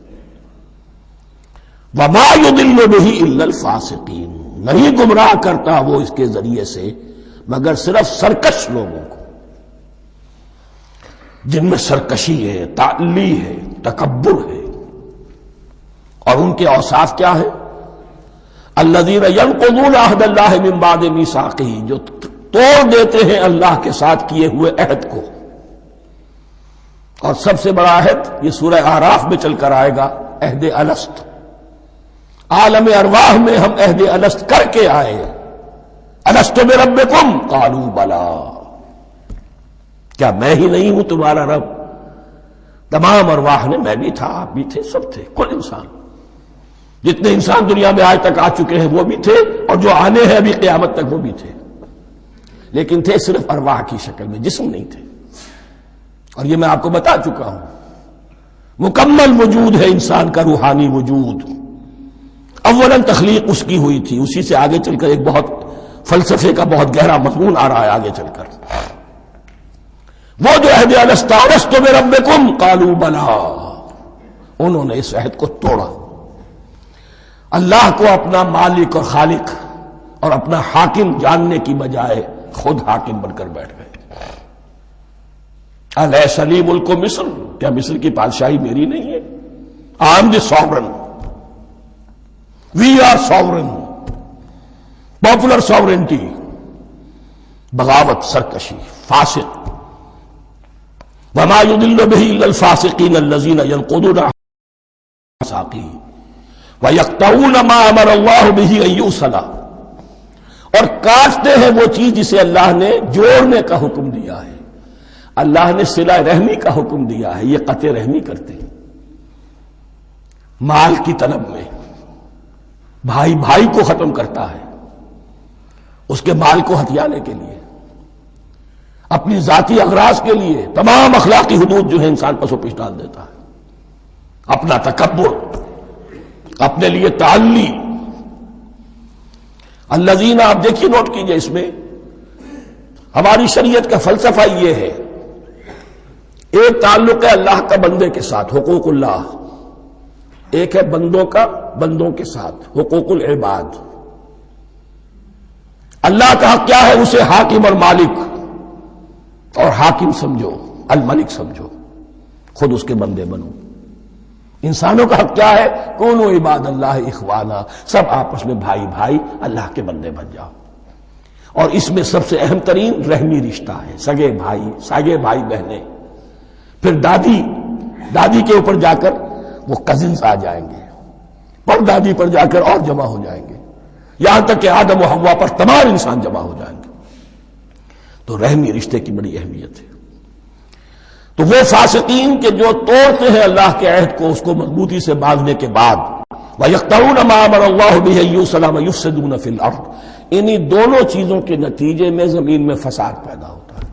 S1: وما یضل بہ الا الفاسقین. نہیں گمراہ کرتا وہ اس کے ذریعے سے مگر صرف سرکش لوگوں کو، جن میں سرکشی ہے، تعلی ہے، تکبر ہے. اور ان کے اوصاف کیا ہے؟ الذین ینقضون عہد اللہ من بعد میثاقہ. جو توڑ دیتے ہیں اللہ کے ساتھ کیے ہوئے عہد کو. اور سب سے بڑا عہد یہ سورہ اعراف میں چل کر آئے گا، عہد الست. عالم ارواح میں ہم عہد الست کر کے آئے. الست بربکم قالوا بلا. کیا میں ہی نہیں ہوں تمہارا رب؟ تمام ارواح نے، میں بھی تھا، آپ بھی تھے، سب تھے، کل انسان، جتنے انسان دنیا میں آج تک آ چکے ہیں وہ بھی تھے، اور جو آنے ہیں ابھی قیامت تک وہ بھی تھے. لیکن تھے صرف ارواح کی شکل میں، جسم نہیں تھے. اور یہ میں آپ کو بتا چکا ہوں، مکمل وجود ہے انسان کا روحانی وجود. اولاً تخلیق اس کی ہوئی تھی، اسی سے آگے چل کر ایک بہت فلسفے کا بہت گہرا مضمون آ رہا ہے آگے چل کر. وہ جو عہد الست الست بربکم قالوا بلا، انہوں نے اس عہد کو توڑا، اللہ کو اپنا مالک اور خالق اور اپنا حاکم جاننے کی بجائے خود حاکم بن کر بیٹھ گئے. الیس لی ملک مصر، کیا مصر کی بادشاہی میری نہیں ہے؟ I am the sovereign, we are sovereign, popular sovereignty. بغاوت، سرکشی، فاسق. وما يضل به الا الفاسقين الذين ينقضون الميثاق ويقطعون ما امر الله به ان يوصل، اور کاٹتے ہیں وہ چیز جسے اللہ نے جوڑنے کا حکم دیا ہے. اللہ نے صلہ رحمی کا حکم دیا ہے، یہ قطع رحمی کرتے ہیں. مال کی طلب میں بھائی بھائی کو ختم کرتا ہے اس کے مال کو ہتھیانے کے لیے، اپنی ذاتی اغراض کے لیے تمام اخلاقی حدود جو ہے انسان پس و پیش ڈال دیتا ہے. اپنا تکبر، اپنے لیے تعلی. الذین، آپ دیکھیے نوٹ کیجئے، اس میں ہماری شریعت کا فلسفہ یہ ہے، ایک تعلق ہے اللہ کا بندے کے ساتھ، حقوق اللہ، ایک ہے بندوں کا بندوں کے ساتھ، حقوق العباد. اللہ کا حق کیا ہے؟ اسے حاکم اور مالک اور حاکم سمجھو، الملک سمجھو، خود اس کے بندے بنو. انسانوں کا حق کیا ہے؟ کونوا عباد اللہ اخوانا، سب آپس میں بھائی بھائی اللہ کے بندے بن جاؤ. اور اس میں سب سے اہم ترین رحمی رشتہ ہے، سگے بھائی بہنیں، پھر دادی کے اوپر جا کر وہ کزنز آ جائیں گے، پر دادی پر جا کر اور جمع ہو جائیں گے، یہاں تک کہ آدم و حوا پر تمام انسان جمع ہو جائیں گے. تو رحمی رشتے کی بڑی اہمیت ہے. تو وہ فاسقین کے جو توڑتے ہیں اللہ کے عہد کو، اس کو مضبوطی سے باندھنے کے بعد، وَيَقْطَعُونَ مَا أَمَرَ اللَّهُ بِهِ أَن يُوصَلَ وَيُفْسِدُونَ فِي الْأَرْضِ، انہی دونوں چیزوں کے نتیجے میں زمین میں فساد پیدا ہوتا ہے.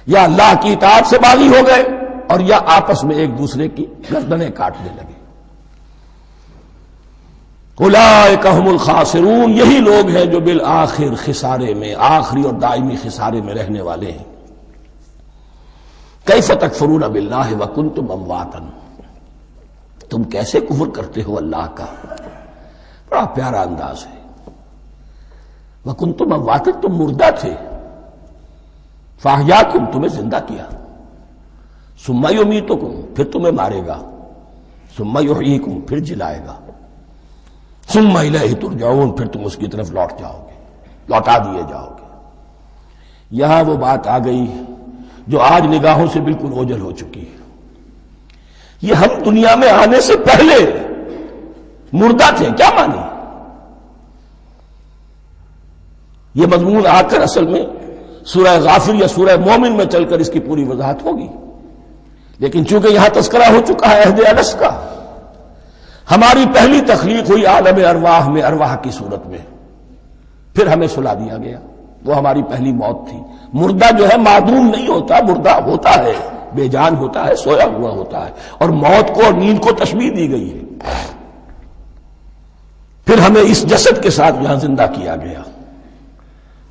S1: یا اللہ کی اطاعت سے باغی ہو گئے اور یا آپس میں ایک دوسرے کی گردنیں کاٹنے لگے. اولئک ھم الخاسرون، یہی لوگ ہیں جو بالآخر خسارے میں، آخری اور دائمی خسارے میں رہنے والے ہیں. کیف تکفرون باللہ وکنتم امواتا، تم کیسے کفر کرتے ہو اللہ کا. بڑا پیارا انداز ہے. وکنتم امواتا، تم مردہ تھے، فاحیاکم، تمہیں زندہ کیا، ثم یمیتکم، پھر تمہیں مارے گا، ثم یحییکم، پھر جلائے گا، ثم الیہ ترجعون، پھر تم اس کی طرف لوٹ جاؤ گے، لوٹا دیے جاؤ گے. یہاں وہ بات آ گئی جو آج نگاہوں سے بالکل اوجھل ہو چکی ہے. یہ ہم دنیا میں آنے سے پہلے مردہ تھے، کیا مانی؟ یہ مضمون آ کر اصل میں سورہ غافر یا سورہ مومن میں چل کر اس کی پوری وضاحت ہوگی. لیکن چونکہ یہاں تذکرہ ہو چکا ہے عہد الست کا، ہماری پہلی تخلیق ہوئی عالم ارواح میں، ارواح کی صورت میں، پھر ہمیں سلا دیا گیا. وہ ہماری پہلی موت تھی. مردہ جو ہے معدوم نہیں ہوتا، مردہ ہوتا ہے، بے جان ہوتا ہے، سویا ہوا ہوتا ہے. اور موت کو اور نیند کو تشبیہ دی گئی ہے. پھر ہمیں اس جسد کے ساتھ یہاں زندہ کیا گیا،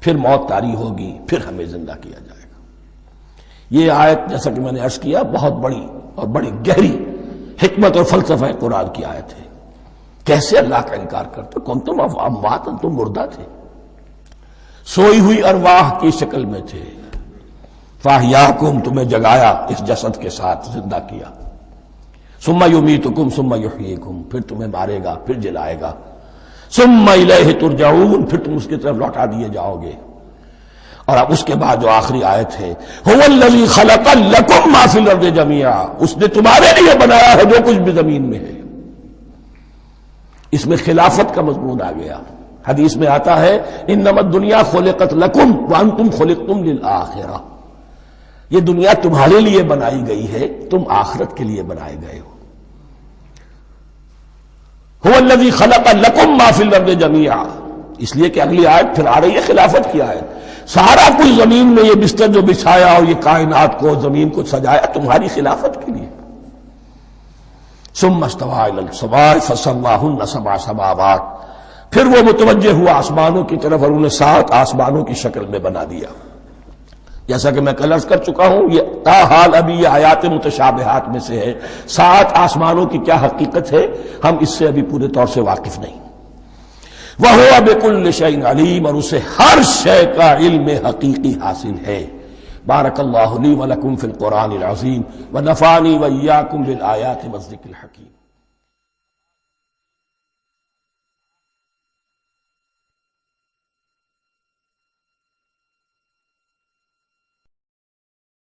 S1: پھر موت طاری ہوگی، پھر ہمیں زندہ کیا جائے گا. یہ آیت جیسا کہ میں نے عرض کیا بہت بڑی اور بڑی گہری حکمت اور فلسفہ قرآن کی آیت ہے. کیسے اللہ کا انکار کرتے؟ کنتم اموات، تم مردہ تھے، سوئی ہوئی ارواح کی شکل میں تھے. فاحیاکم، تمہیں جگایا اس جسد کے ساتھ، زندہ کیا. ثم یمیتکم ثم یحییکم، پھر تمہیں مارے گا، پھر جلائے گا. ثم الیہ ترجعون، پھر تم اس کی طرف لوٹا دیے جاؤ گے. اور اب اس کے بعد جو آخری آیت ہے، هو الذی خلق لکم ما فی الارض جميعا، اس نے تمہارے لیے بنایا ہے جو کچھ بھی زمین میں ہے. اس میں خلافت کا مضمون آ گیا. حدیث میں آتا ہے انما الدنیا خلقت لکم وانتم خلقتم للآخرہ، یہ دنیا تمہارے لیے بنائی گئی ہے، تم آخرت کے لیے بنائے گئے ہو. هو الذی خلق لکم ما فی الارض جميعا، اس لیے کہ اگلی آیت پھر آ رہی ہے خلافت کی آیت. سارا کچھ زمین میں یہ بستر جو بچھایا اور یہ کائنات کو زمین کو سجایا تمہاری خلافت کے لیے. ثم استوى الى السماء فسواهن سبع سماوات، پھر وہ متوجہ ہوا آسمانوں کی طرف اور انہیں 7 آسمانوں کی شکل میں بنا دیا. جیسا کہ میں کل عرض کر چکا ہوں، یہ تاحال ابھی یہ آیات متشابہات میں سے ہے. 7 آسمانوں کی کیا حقیقت ہے ہم اس سے ابھی پورے طور سے واقف نہیں. وَهُوَ بِكُلِّ شَيْءٍ عَلِيمٌ، اور اسے ہر شے کا علم حقیقی حاصل ہے. بارک اللہ لی ولکم فی القرآن العظیم ونفعنی وإیاکم بالآیات والذکر الحکیم.